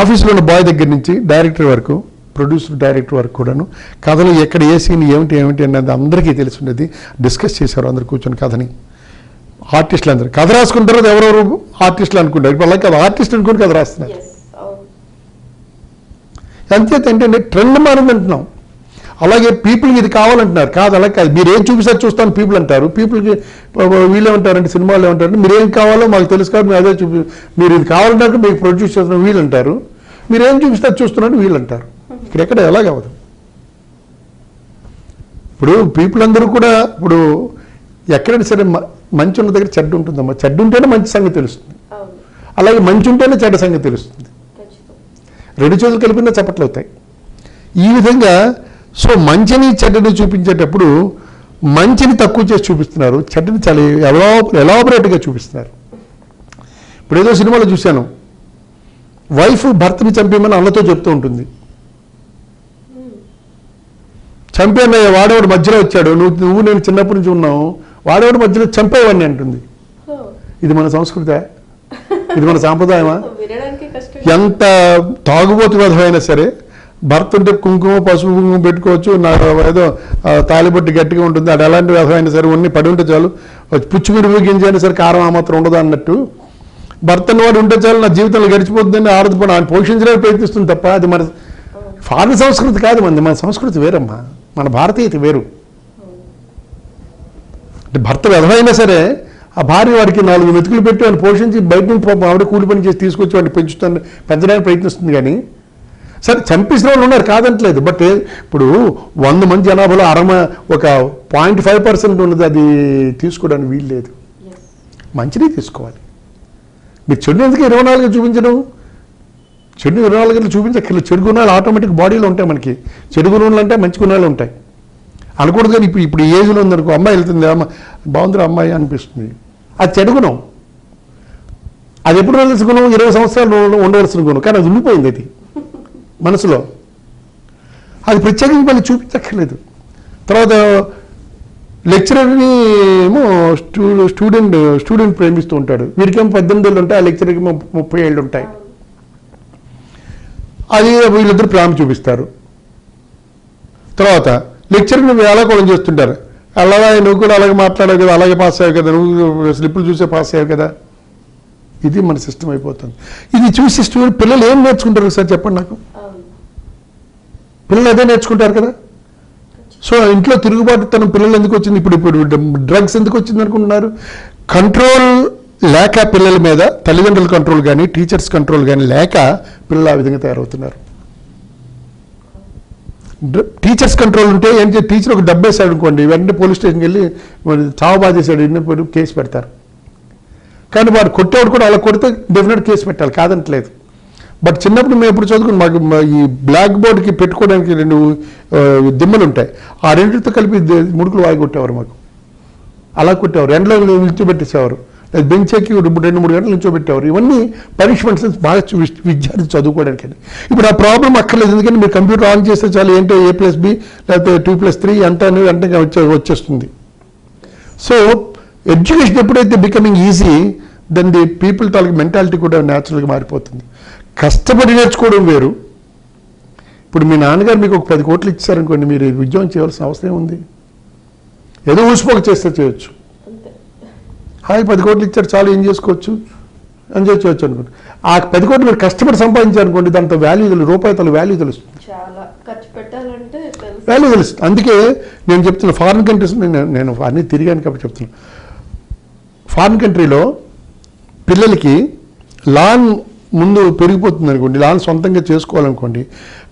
[SPEAKER 2] ఆఫీసులో ఉన్న బాయ్ దగ్గర నుంచి డైరెక్టర్ వరకు, ప్రొడ్యూసర్ డైరెక్టర్ వరకు కూడాను కథలో ఎక్కడ ఏ సీన్ ఏమిటి అన్నది అందరికీ తెలిసి ఉండేది. డిస్కస్ చేశారు అందరు కూర్చొని కథని. ఆర్టిస్టులు అందరూ కథ రాసుకుంటారు, ఎవరెవరు ఆర్టిస్టులు అనుకుంటారు. ఇప్పుడు అలా కాదు, ఆర్టిస్ట్ అనుకుని కథ రాస్తున్నారు. అంతేత ఏంటంటే ట్రెండ్ మారింది అంటున్నాం. అలాగే పీపుల్కి ఇది కావాలంటున్నారు, కాదు అలా కాదు, మీరు ఏం చూపిస్తారు చూస్తాను పీపుల్ అంటారు. పీపుల్కి వీళ్ళు ఏమంటారంటే, సినిమాలు ఏమంటారు, మీరు ఏం కావాలో మాకు తెలుసు కాబట్టి మీరు అదే మీరు ఇది కావాలంటారు, మీకు ప్రొడ్యూస్ చేస్తున్న వీళ్ళు అంటారు, మీరు ఏం చూపిస్తారు చూస్తున్నారని వీళ్ళు అంటారు. ఇక్కడెక్కడ ఎలాగవదు. ఇప్పుడు పీపుల్ అందరూ కూడా ఇప్పుడు ఎక్కడైనా సరే మంచి ఉన్న దగ్గర చెడ్డ ఉంటుందమ్మా, చెడ్డ ఉంటేనే మంచి సంగతి తెలుస్తుంది, అలాగే మంచి ఉంటేనే చెడ్డ సంగతి తెలుస్తుంది. 2 చేతులు కలిపినా చప్పట్లు అవుతాయి. ఈ విధంగా సో మంచిని చెడ్డని చూపించేటప్పుడు మంచిని తక్కువ చేసి చూపిస్తున్నారు, చెడ్డని చాలా ఎలాబరేట్గా చూపిస్తున్నారు. ఇప్పుడు ఏదో సినిమాలో చూశాను, వైఫ్ భర్తని చంపేమని అన్నతో చెప్తూ ఉంటుంది. చంపేనయ్య, వాడేవాడు మధ్యలో వచ్చాడు, నువ్వు నేను చిన్నప్పటి నుంచి ఉన్నావు, వాడేవాడు మధ్యలో చంపేవాడిని అంటుంది. ఇది మన సంస్కృతే, ఇది మన సాంప్రదాయమా? ఎంత తాగుబోతు విధమైనా సరే భర్త ఉంటే కుంకుమ పసుపు కుంకుమ పెట్టుకోవచ్చు, నా ఏదో తాలిబొట్టి గట్టిగా ఉంటుంది, అది ఎలాంటి విధమైనా సరే ఉన్ని పడి ఉంటే చాలు, పుచ్చుమిరుగు గింజైనా సరే కారం ఆ మాత్రం ఉండదు అన్నట్టు భర్త వాడు ఉంటే చాలు నా జీవితంలో గడిచిపోతుందని ఆడదు ఆయన పోషించడానికి ప్రయత్నిస్తుంది తప్ప అది మన ఫారిన్ సంస్కృతి కాదు. మన సంస్కృతి వేరమ్మా, మన భారతీయత వేరు. అంటే భర్త విధమైనా సరే ఆ భార్య వాడికి 4 మెతుకులు పెట్టి వాడిని పోషించి బయట నుంచి ఆవిడ కూలి పని చేసి తీసుకొచ్చి వాడిని పెంచడానికి ప్రయత్నిస్తుంది. కానీ సరే చంపేసిన వాళ్ళు ఉన్నారు కాదంటలేదు, బట్ ఇప్పుడు 100 మంది జనాభాలో ఒక 0.5% ఉన్నది, అది తీసుకోవడానికి వీలు లేదు. మంచిది తీసుకోవాలి. మీరు చెడు ఎందుకు 24 చూపించడం, చెడు 24 చూపించక్కర్లేదు. చెడు గుణాలు ఆటోమేటిక్ బాడీలో ఉంటాయి. మనకి చెడు గుణాలు అంటే మంచి గుణాలు ఉంటాయి అనకూడదు. కానీ ఇప్పుడు ఈ ఏజ్లో ఉందనుకో, అమ్మాయి వెళ్తుంది, బాగుందిరా అమ్మాయి అనిపిస్తుంది, అది చెడు గుణం. అది ఎప్పుడు ఉండవలసిన గుణం, 20 సంవత్సరాలు ఉండవలసిన గుణం, కానీ అది ఉండిపోయింది అది మనసులో. అది ప్రత్యేకంగా మళ్ళీ చూపించక్కర్లేదు. తర్వాత లెక్చరర్ని ఏమో స్టూడెంట్ ప్రేమిస్తూ ఉంటాడు, వీడికేమో 18 ఏళ్ళు ఉంటాయి, ఆ లెక్చరర్కి 30 ఏళ్ళు ఉంటాయి. అది వీళ్ళిద్దరు ప్రేమ చూపిస్తారు. తర్వాత లెక్చర్ని వేళాకోళం చేస్తుంటారు, అలాగా నువ్వు కూడా అలాగే మాట్లాడావు కదా, అలాగే పాస్ అయ్యావు కదా, నువ్వు స్లిప్పులు చూసే పాస్ అయ్యావు కదా. ఇది మన సిస్టమ్ అయిపోతుంది. ఇది చూసి పిల్లలు ఏం నేర్చుకుంటారు సార్ చెప్పండి నాకు? పిల్లలు అదే నేర్చుకుంటారు కదా. సో ఇంట్లో తిరుగుబాటు తన పిల్లలు ఎందుకు వచ్చింది, ఇప్పుడు డ్రగ్స్ ఎందుకు వచ్చింది అనుకుంటున్నారు? కంట్రోల్ లేక పిల్లల మీద తల్లిదండ్రుల కంట్రోల్ కానీ టీచర్స్ కంట్రోల్ కానీ లేక పిల్లలు ఆ విధంగా తయారవుతున్నారు. టీచర్స్ కంట్రోల్ ఉంటే ఏం చేసి టీచర్ ఒక డబ్బు వేసాడు అనుకోండి, వెంటనే పోలీస్ స్టేషన్కి వెళ్ళి చావు బాధేశాడు ఇన్ని కేసు పెడతారు. కానీ వాడు కొట్టేవాడు కూడా అలా కొడితే డెఫినెట్ కేసు పెట్టాలి, కాదంటలేదు. బట్ చిన్నప్పుడు మేము ఎప్పుడు చదువుకుని మాకు ఈ బ్లాక్ బోర్డ్కి పెట్టుకోవడానికి 2 దిమ్మలు ఉంటాయి, ఆ రెండింటితో కలిపి ముడుకులు వాయి కొట్టేవారు మాకు. అలా కొట్టేవారు, ఎండలో నిల్చోబెట్టేసేవారు, బెంచ్ ఎక్కి 2-3 గంటలు నిల్చోబెట్టేవారు. ఇవన్నీ పనిష్మెంట్స్ బాగా విద్యార్థి చదువుకోవడానికి. ఇప్పుడు ఆ ప్రాబ్లం అక్కర్లేదు, ఎందుకంటే మీరు కంప్యూటర్ ఆన్ చేస్తే చాలు ఏంటో A+B లేకపోతే 2+3 అంతా అనేది వెంటనే వచ్చేస్తుంది. సో ఎడ్యుకేషన్ ఎప్పుడైతే becoming easy, then the people తాలూకు మెంటాలిటీ కూడా న్యాచురల్గా మారిపోతుంది. కష్టపడి నేర్చుకోవడం వేరు. ఇప్పుడు మీ నాన్నగారు మీకు ఒక 10 కోట్లు ఇచ్చారనుకోండి, మీరు ఉద్యోగం చేయవలసిన అవసరం ఉంది? ఏదో ఊసిపోక చేస్తే చేయొచ్చు. హాయ్ 10 కోట్లు ఇచ్చారు చాలు, ఏం చేసుకోవచ్చు అని చేయొచ్చు అనుకోండి. ఆ 10 కోట్లు మీరు కష్టపడి సంపాదించారనుకోండి, దాంతో వాల్యూ రూపాయలు వాల్యూ తెలుస్తుంది,
[SPEAKER 1] చాలా ఖర్చు పెట్టాలంటే
[SPEAKER 2] వాల్యూ తెలుస్తుంది. అందుకే నేను చెప్తున్నా, ఫారిన్ కంట్రీస్ నేను అన్నీ తిరిగాను కాబట్టి చెప్తున్నా. ఫారిన్ కంట్రీలో పిల్లలకి లాన్ ముందు పెరిగిపోతుంది అనుకోండి, లాన్ సొంతంగా చేసుకోవాలనుకోండి,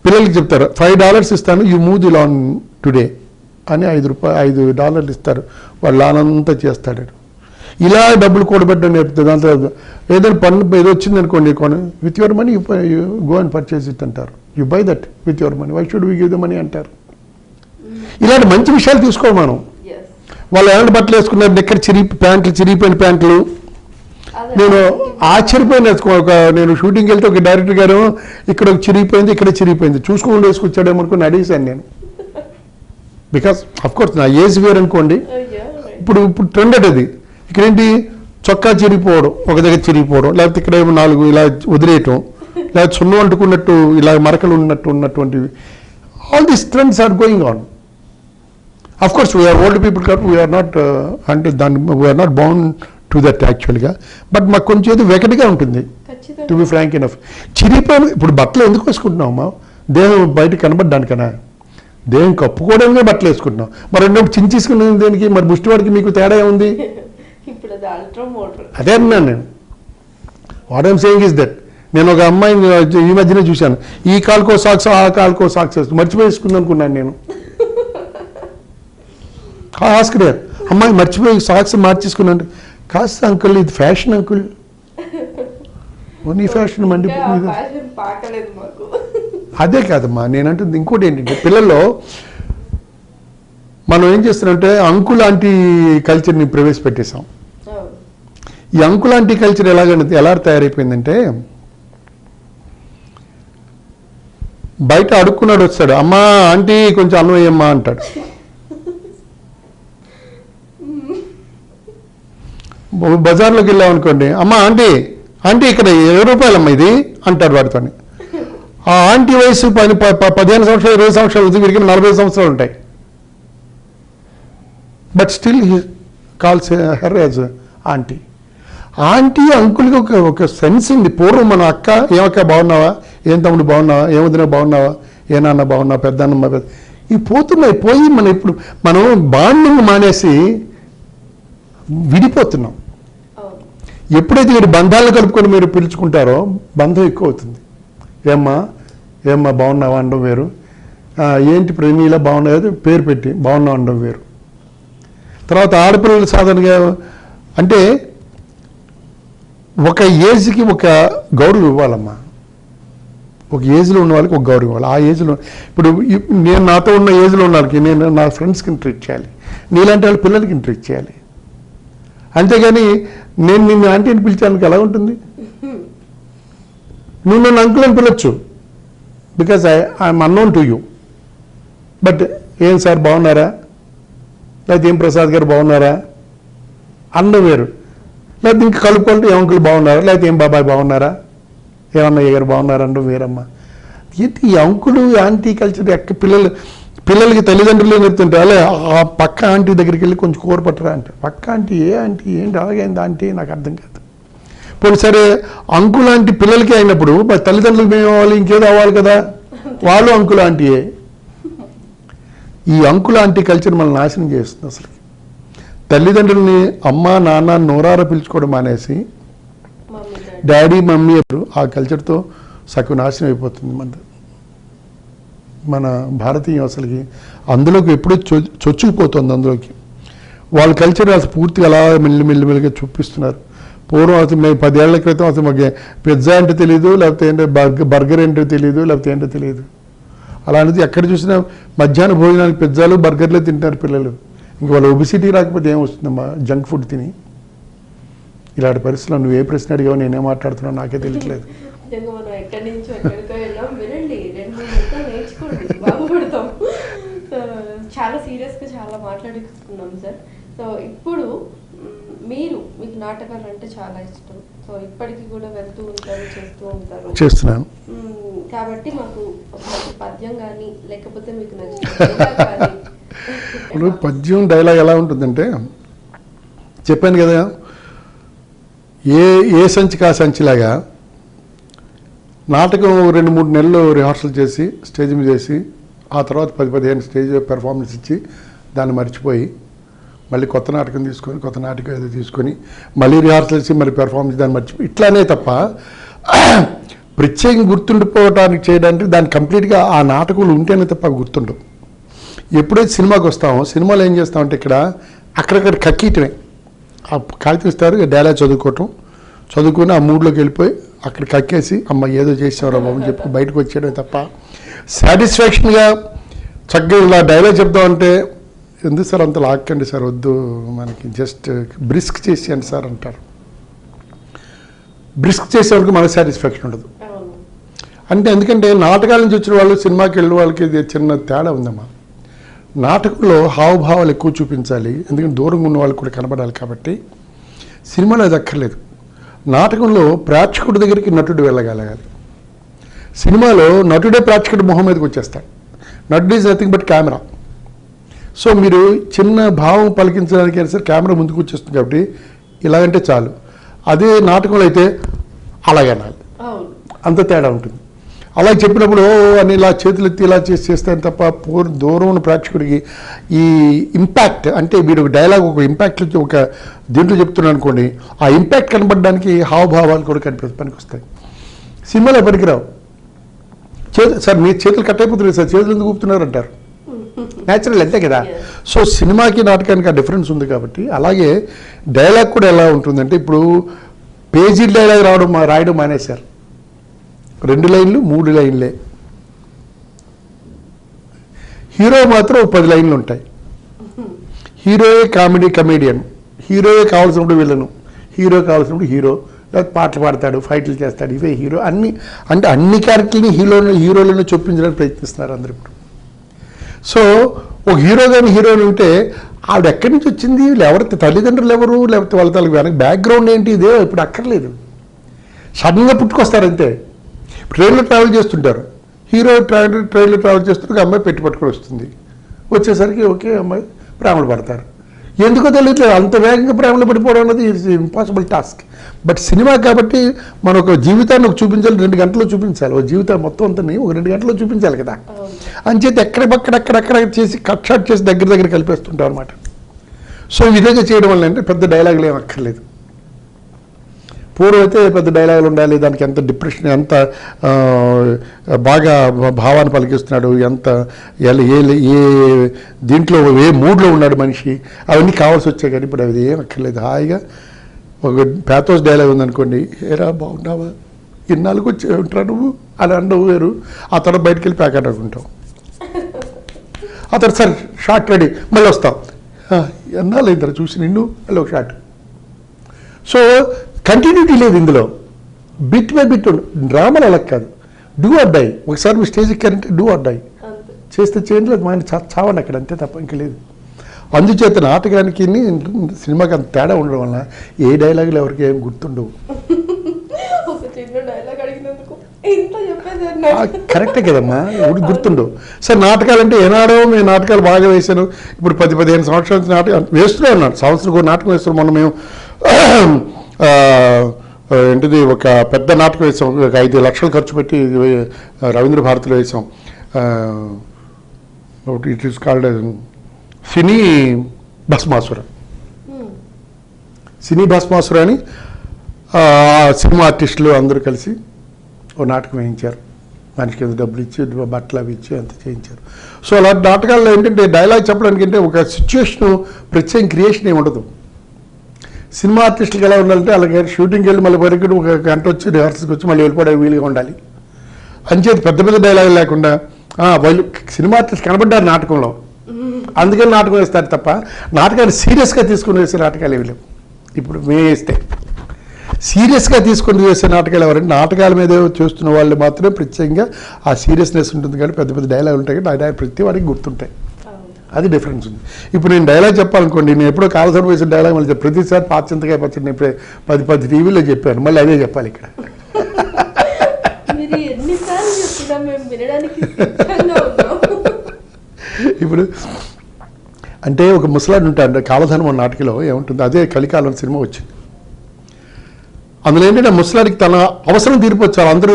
[SPEAKER 2] పిల్లలకి చెప్తారు $5 ఇస్తాను, you move the lawn today అని $5 ఇస్తారు, వాడు లాన్ అంతా చేస్తాడు. ఇలా డబ్బులు కూడబెట్టడం నేర్పుతుంది. దాంతో ఏదైనా పన్ను ఏదో వచ్చింది అనుకోండి, with your money you go and purchase it అంటారు, you buy that with your money, why should we give the money అంటారు. ఇలాంటి మంచి విషయాలు తీసుకోవాలి మనం. వాళ్ళు ఎలాంటి బట్టలు వేసుకున్నారు, దగ్గర చిరిగిపోయిన ప్యాంట్లు. నేను ఆశ్చర్యపోయిన, నేను షూటింగ్కి వెళ్తే ఒక డైరెక్టర్ గారు ఇక్కడ చిరిగిపోయింది, ఇక్కడ చిరిగిపోయింది, చూసుకోకుండా వేసుకొచ్చాడేమో అనుకుని అడిగేశాను నేను. బికాస్ అఫ్కోర్స్ నా ఏజ్ వేరు అనుకోండి. ఇప్పుడు ట్రెండ్ అది. ఇక్కడేంటి, చొక్కా చిరిగిపోవడం, ఒక దగ్గర చిరిగిపోవడం, లేకపోతే ఇక్కడ ఏమో 4 ఇలా వదిలేయటం, లేకపోతే సున్నం అంటుకున్నట్టు ఇలా మరకలు ఉన్నటువంటివి. All these trends are going on. Of course we are old people కాబట్టి వీఆర్ నాట్ అంటే we are not bound to that యాక్చువల్గా. బట్ మాకు కొంచెం ఏదో వెకటిగా ఉంటుంది, టు బి ఫ్రాంక్ ఎనఫ్. చిరిగిపోయిన ఇప్పుడు బట్టలు ఎందుకు వేసుకుంటున్నామా? దేహం బయట కనబడ్డానికనా? దేహం కప్పుకోవడానికే బట్టలు వేసుకుంటున్నాం. మరి రెండప్పుడు చించేసుకునే దేనికి? మరి ముష్టివాడికి మీకు తేడా ఏముంది? అదే అన్నాను నేను. What I'm saying is that, నేను ఒక అమ్మాయిని ఈ మధ్యనే చూశాను, ఈ కాలుకో సాక్స్ ఆ కాలుకో సాక్స్ వేస్తుంది, మర్చిపోయి వేసుకుంది అనుకున్నాను నేను. ఆస్కర్ అమ్మాయి మర్చిపోయి సాక్స్ మార్చేసుకున్నాను. కాస్త అంకుల్ ఇది ఫ్యాషన్ అంకుల్, ఓన్లీ ఫ్యాషన్ మండి. అదే కాదమ్మా నేనంటుంది. ఇంకోటి ఏంటంటే పిల్లల్లో మనం ఏం చేస్తున్నామంటే అంకుల్ ఆంటీ కల్చర్ని ప్రవేశపెట్టేసాం. ఈ అంకుల్ ఆంటీ కల్చర్ ఎలా తయారైపోయిందంటే, బయట అడుక్కున్నాడు వస్తాడు, అమ్మా ఆంటీ కొంచెం అన్నం వేయమ్మా అంటాడు. బజార్లోకి వెళ్ళామనుకోండి, అమ్మా ఆంటీ ఇక్కడ ₹20 ఇది అంటాడు వాడితో. ఆ ఆంటీ వయసు 15 సంవత్సరాలు 20 సంవత్సరాలు, వీరికి 40 సంవత్సరాలు ఉంటాయి. But still he calls her as aunty. Aunty అంకుల్కి ఒక సెన్స్ ఉంది. పూర్వం మన అక్క, ఏమక్క బాగున్నావా, ఏం తమ్ముడు బాగున్నావా, ఏమొదినా బాగున్నావా, ఏ నాన్న బాగున్నావా, పెద్దన్నమ్మ ఇవి పోయి మనం బాండింగ్ మానేసి విడిపోతున్నాం. ఎప్పుడైతే మీరు బంధాలను కలుపుకొని మీరు పిలుచుకుంటారో బంధం ఎక్కువ అవుతుంది. ఏమ్మా బాగున్నావా అనడం వేరు, ఏంటి ప్రేమీలా బాగున్నావు పేరు పెట్టి బాగున్నావు అనడం వేరు. తర్వాత ఆడపిల్లలు సాధారణంగా అంటే ఒక ఏజ్కి ఒక గౌరవం ఇవ్వాలమ్మా. ఒక ఏజ్లో ఉన్న వాళ్ళకి ఒక గౌరవం ఇవ్వాలి. ఆ ఏజ్లో ఇప్పుడు నేను నాతో ఉన్న ఏజ్లో ఉన్న వాళ్ళకి నేను నా ఫ్రెండ్స్కి ట్రీట్ చేయాలి, నీలాంటి వాళ్ళ పిల్లలకి ట్రీట్ చేయాలి. అంతేగాని నేను నిన్ను ఆంటీ అని పిలిచానికి ఎలా ఉంటుంది? నువ్వు నన్ను అంకుల్ అని పిలవచ్చు, because I'm unknown to you. But ఏం సార్ బాగున్నారా, లేకపోతే ఏం ప్రసాద్ గారు బాగున్నారా అన్న వేరు. లేకపోతే ఇంకా కలుపుకుంటే ఏం అంకుల్ బాగున్నారా, లేకపోతే ఏం బాబాయ్ బాగున్నారా, ఏమన్నయ్య గారు బాగున్నారా అనడం వేరమ్మా. ఏంటి ఈ అంకులు ఆంటీ కల్చర్ పిల్లలకి తల్లిదండ్రులు నేర్పుతుంటే అలా ఆ పక్క ఆంటీ దగ్గరికి వెళ్ళి కొంచెం కూర పట్టరా అంటే, పక్క ఆంటీ ఏ ఆంటీ ఏంటి అలాగైంది ఆంటీ నాకు అర్థం కాదు. పోనీ సరే అంకుల్ ఆంటీ పిల్లలకి అయినప్పుడు తల్లిదండ్రులకు మేము అవ్వాలి, ఇంకేదో అవ్వాలి కదా, వాళ్ళు అంకుల్ ఆంటీయే. ఈ అంకుల్ ఆంటీ కల్చర్ మనల్ని నాశనం చేస్తుంది. అసలు తల్లిదండ్రుల్ని అమ్మ నాన్న నోరార పిలుచుకోవడం మానేసి
[SPEAKER 1] మమ్మీ డాడీ.
[SPEAKER 2] డాడీ మమ్మీ ఆ కల్చర్తో సగం నాశనం అయిపోతుంది మన భారతీయం అసలుకి అందులోకి ఎప్పుడూ చొచ్చుకుపోతుంది అందులోకి. వాళ్ళ కల్చర్ అసలు పూర్తిగా అలా మెల్లిమెల్లిగా చూపిస్తున్నారు. పూర్వం అసలు మేము 10 ఏళ్ల క్రితం అసలు మాకు పిజ్జా అంటే తెలియదు, లేకపోతే ఏంటో బర్గర్ ఏంటో తెలియదు, లేకపోతే ఏంటో తెలియదు. అలాంటిది ఎక్కడ చూసినా మధ్యాహ్న భోజనానికి పిజ్జాలు బర్గర్లే తింటారు పిల్లలు. ఇంక వాళ్ళ ఒబిసిటీ రాకపోతే ఏమొస్తుందమ్మా జంక్ ఫుడ్ తిని. ఇలాంటి పరిస్థితుల్లో నువ్వు ఏ ప్రశ్న అడిగావు నేనేం మాట్లాడుతున్నావు నాకే తెలియట్లేదు.
[SPEAKER 1] నిజంగా మనం ఎక్కడి నుంచో ఎక్కడికో వెళ్ళాం. వినండి, 2-3 నేర్చుకోండి, బాగుపడతాం. సో చాలా సీరియస్గా చాలా మాట్లాడుకున్నాం సార్. సో ఇప్పుడు మీకు నాటకాలు అంటే చాలా ఇష్టం. సో ఇప్పటికీ కూడా వెళ్తూ ఉంటారు,
[SPEAKER 2] చేస్తున్నాను.
[SPEAKER 1] కాబట్టి మాకు ఒక పద్యం కానీ లేకపోతే మీకు నచ్చిన
[SPEAKER 2] ఇప్పుడు పద్యం డైలాగ్ ఎలా ఉంటుందంటే చెప్పాను కదా, ఏ సంచి కా సంచిలాగా నాటకం 2-3 నెలలు రిహార్సల్ చేసి స్టేజ్ మీద చేసి ఆ తర్వాత 10-15 స్టేజ్ పెర్ఫార్మెన్స్ ఇచ్చి దాన్ని మర్చిపోయి మళ్ళీ కొత్త నాటకం తీసుకొని కొత్త నాటకం ఏదో తీసుకొని మళ్ళీ రిహార్సల్ చేసి మళ్ళీ పెర్ఫార్మెన్స్ దాన్ని మర్చిపోయి ఇట్లానే తప్ప ప్రత్యేకంగా గుర్తుండిపోవడానికి చేయడానికి దాన్ని కంప్లీట్గా ఆ నాటకాలు ఉంటేనే తప్ప గుర్తుండవు. ఎప్పుడైతే సినిమాకి వస్తామో సినిమాలో ఏం చేస్తామంటే ఇక్కడ అక్కడక్కడ కక్కీయటమే. ఆ కాగితం ఇస్తారు, డైలాగ్ చదువుకొని ఆ మూడ్లోకి వెళ్ళిపోయి అక్కడ కక్కేసి అమ్మ ఏదో చేసేవారా బాబు అని చెప్పి బయటకు వచ్చేయడమే తప్ప సాటిస్ఫాక్షన్గా చక్కగా ఇలా డైలాగ్ చెప్దామంటే ఎందుకు సార్ అంత లాక్కండి సార్, వద్దు మనకి జస్ట్ బ్రిస్క్ చేసేయండి సార్ అంటారు. బ్రిస్క్ చేసేవాళ్ళకి మనకు సాటిస్ఫాక్షన్ ఉండదు. అంటే ఎందుకంటే నాటకాల నుంచి వచ్చిన వాళ్ళు సినిమాకి వెళ్ళిన వాళ్ళకి ఇది చిన్న తేడా ఉందమ్మా. నాటకంలో హావభావాలు ఎక్కువ చూపించాలి, ఎందుకంటే దూరంగా ఉన్న వాళ్ళకి కూడా కనబడాలి. కాబట్టి సినిమాలో అది అక్కర్లేదు. నాటకంలో ప్రేక్షకుడి దగ్గరికి నటుడు వెళ్ళగలగాలి. సినిమాలో నటుడే ప్రేక్షకుడి మొహం మీదకి వచ్చేస్తాడు. నటుడు is nothing but camera. So మీరు చిన్న భావం పలికించడానికి అయినా సరే కెమెరా ముందుకు వచ్చేస్తుంది కాబట్టి ఇలాగంటే చాలు. అదే నాటకంలో అయితే అలాగనాలి, అంత తేడా ఉంటుంది. అలా చెప్పినప్పుడు అని ఇలా చేతులు ఎత్తి ఇలా చేస్తాను తప్ప దూరం ఉన్న ప్రేక్షకుడికి ఈ ఇంపాక్ట్ అంటే వీడు ఒక డైలాగ్ ఒక ఇంపాక్ట్ ఒక దీంట్లో చెప్తున్నాను అనుకోండి, ఆ ఇంపాక్ట్ కనబడడానికి హావభావాలు కూడా పనికి వస్తాయి. సినిమాలో పనికిరావు. సార్ మీ చేతులు కట్ అయిపోతున్నాయి సార్, చేతులు ఎందుకు ఊపుతున్నారు అంటారు. న్యాచురల్ అంతే కదా. సో సినిమాకి నాటకానికి ఆ డిఫరెన్స్ ఉంది. కాబట్టి అలాగే డైలాగ్ కూడా ఎలా ఉంటుందంటే ఇప్పుడు పేజీ డైలాగ్ రాయడం మానేశారు. 2 లైన్లు 3 లైన్లే. హీరో మాత్రం 10 లైన్లు ఉంటాయి. హీరోయే కమెడియన్, హీరోయే కావాల్సినప్పుడు విలను, హీరో కావాల్సినప్పుడు హీరో, లేకపోతే పాటలు పాడతాడు, ఫైట్లు చేస్తాడు, ఇవే హీరో. అన్ని క్యారెక్టర్ని హీరోలను చొప్పించడానికి ప్రయత్నిస్తున్నారు అందరు ఇప్పుడు. సో ఒక హీరో కానీ హీరోయిన్ ఉంటే ఆవిడ ఎక్కడి నుంచి వచ్చింది, ఎవరి తల్లిదండ్రులు ఎవరు, లేకపోతే వాళ్ళ తల్లి వెనక బ్యాక్గ్రౌండ్ ఏంటి, ఇదే ఇప్పుడు అక్కర్లేదు. సడన్గా పుట్టుకొస్తారంతే. ట్రైన్లో ట్రావెల్ చేస్తుంటారు, హీరో ట్రైన్లో ట్రావెల్ చేస్తుంటే అమ్మాయి పెట్టి పట్టుకొని వస్తుంది. వచ్చేసరికి ఓకే అమ్మాయి ప్రేమలు పడతారు. ఎందుకో తెలియట్లేదు, అంత వేగంగా ప్రేమలో పడిపోవడం అనేది it's impossible task. But cinema కాబట్టి మన ఒక జీవితాన్ని చూపించాలి, 2 గంటల్లో చూపించాలి. ఒక జీవితం మొత్తం అంతా ఒక 2 గంటల్లో చూపించాలి కదా. అంచేత ఎక్కడెక్కడ చేసి కట్ షాట్ చేసి దగ్గర కలిపేస్తుంటాం అనమాట. సో ఈ విధంగా చేయడం వల్ల అంటే పెద్ద డైలాగులు ఏం అక్కర్లేదు. పూర్వం అయితే పెద్ద డైలాగులు ఉండాలి, దానికి ఎంత డిప్రెషన్, ఎంత బాగా భావాన్ని పలికిస్తున్నాడు, ఎంత ఏ దీంట్లో ఏ మూడ్లో ఉన్నాడు మనిషి, అవన్నీ కావాల్సి వచ్చాయి. కానీ ఇప్పుడు అది ఏం అక్కర్లేదు. హాయిగా ఒక ప్యాథోస్ డైలాగ్ ఉందనుకోండి, ఏరా బాగున్నావా, ఇన్నాళ్ళకి వచ్చి ఉంటారా నువ్వు అని అండవు వేరు. ఆ తర్వాత బయటకు వెళ్ళి ప్యాకెట్ అనుకుంటావు. ఆ తర్వాత సరే షార్ట్ రెడీ మళ్ళీ వస్తాం, ఎన్నాళ్ళు అయిందా చూసి నిన్ను, మళ్ళీ ఒక షార్ట్. సో కంటిన్యూటీ లేదు ఇందులో, బిట్ బై బిట్ డ్రామాలు అలా కాదు, డూ ఆర్ డై. ఒకసారి మీ స్టేజ్ ఎక్కారంటే డూ ఆర్ డై, చేస్తే చేయండి, లేదు మైండ్ చావండి అక్కడ, అంతే తప్ప ఇంకా లేదు. అందుచేత నాటకానికి సినిమాకి అంత తేడా ఉండడం వల్ల ఏ డైలాగులు ఎవరికి ఏం గుర్తుండవు. కరెక్టే కదమ్మా, ఇప్పుడు గుర్తుండవు. సరే నాటకాలు అంటే ఏనాడో మేము నాటకాలు బాగా వేశాను. ఇప్పుడు 10-15 సంవత్సరాల నుంచి నాటకం వేస్తూనే ఉన్నాను. సంవత్సరం ఒక నాటకం వేస్తున్నాం. మొన్న మేము ఏంటిది ఒక పెద్ద నాటకం వేసాం, ఒక 5 లక్షలు ఖర్చు పెట్టి రవీంద్ర భారతిలో వేసాం. ఇట్ ఈస్ కాల్డ్ సినీ భస్మాసుర. సినీ భస్మాసురు అని సినిమా ఆర్టిస్టులు అందరూ కలిసి ఓ నాటకం వేయించారు. మనిషికి ఏదో డబ్బులు ఇచ్చి బట్టలు అవి ఇచ్చి అంత చేయించారు. సో అలాంటి నాటకాల్లో ఏంటంటే డైలాగ్ చెప్పడానికి అంటే ఒక సిచ్యువేషన్ ప్రత్యేక క్రియేషన్ ఏమి ఉండదు. సినిమా ఆర్టిస్టులకు ఎలా ఉండాలంటే అలాగే షూటింగ్కి వెళ్ళి మళ్ళీ వరకు ఒక గంట వచ్చి రిహార్సల్కి వచ్చి మళ్ళీ వెళ్ళిపోవడానికి వీలుగా ఉండాలి. అంచేది పెద్ద పెద్ద డైలాగ్ లేకుండా వాళ్ళు సినిమా ఆర్టిస్ట్ కనబడ్డారు నాటకంలో, అందుకని నాటకం వేస్తారు తప్ప నాటకాన్ని సీరియస్గా తీసుకుని వేసే నాటకాలు ఏమి లేవు. ఇప్పుడు మేము వేస్తే సీరియస్గా తీసుకొని చేసే నాటకాలు ఎవరంటే నాటకాల మీద చూస్తున్న వాళ్ళు మాత్రమే ప్రత్యేకంగా ఆ సీరియస్నెస్ ఉంటుంది. కానీ పెద్ద పెద్ద డైలాగ్ ఉంటాయి కానీ ఆ ప్రతి వాడికి గుర్తుంటాయి. అది డిఫరెన్స్ ఉంది. ఇప్పుడు నేను డైలాగ్ చెప్పాలనుకోండి, నేను ఎప్పుడో కాలసరి వేసిన డైలాగ్ మళ్ళీ ప్రతిసారి పాత చింతకాయ పచ్చడి నేను 10 టీవీలో చెప్పాను, మళ్ళీ అదే చెప్పాలి ఇక్కడ. ఇప్పుడు అంటే ఒక ముసలాడు ఉంటాడు కాలధర్మ నాటకలో ఏముంటుంది, అదే కలికాలం సినిమా వచ్చింది. అందులో ఏంటంటే ముసలాడికి తన అవసరం తీరిపోవచ్చు, అందరూ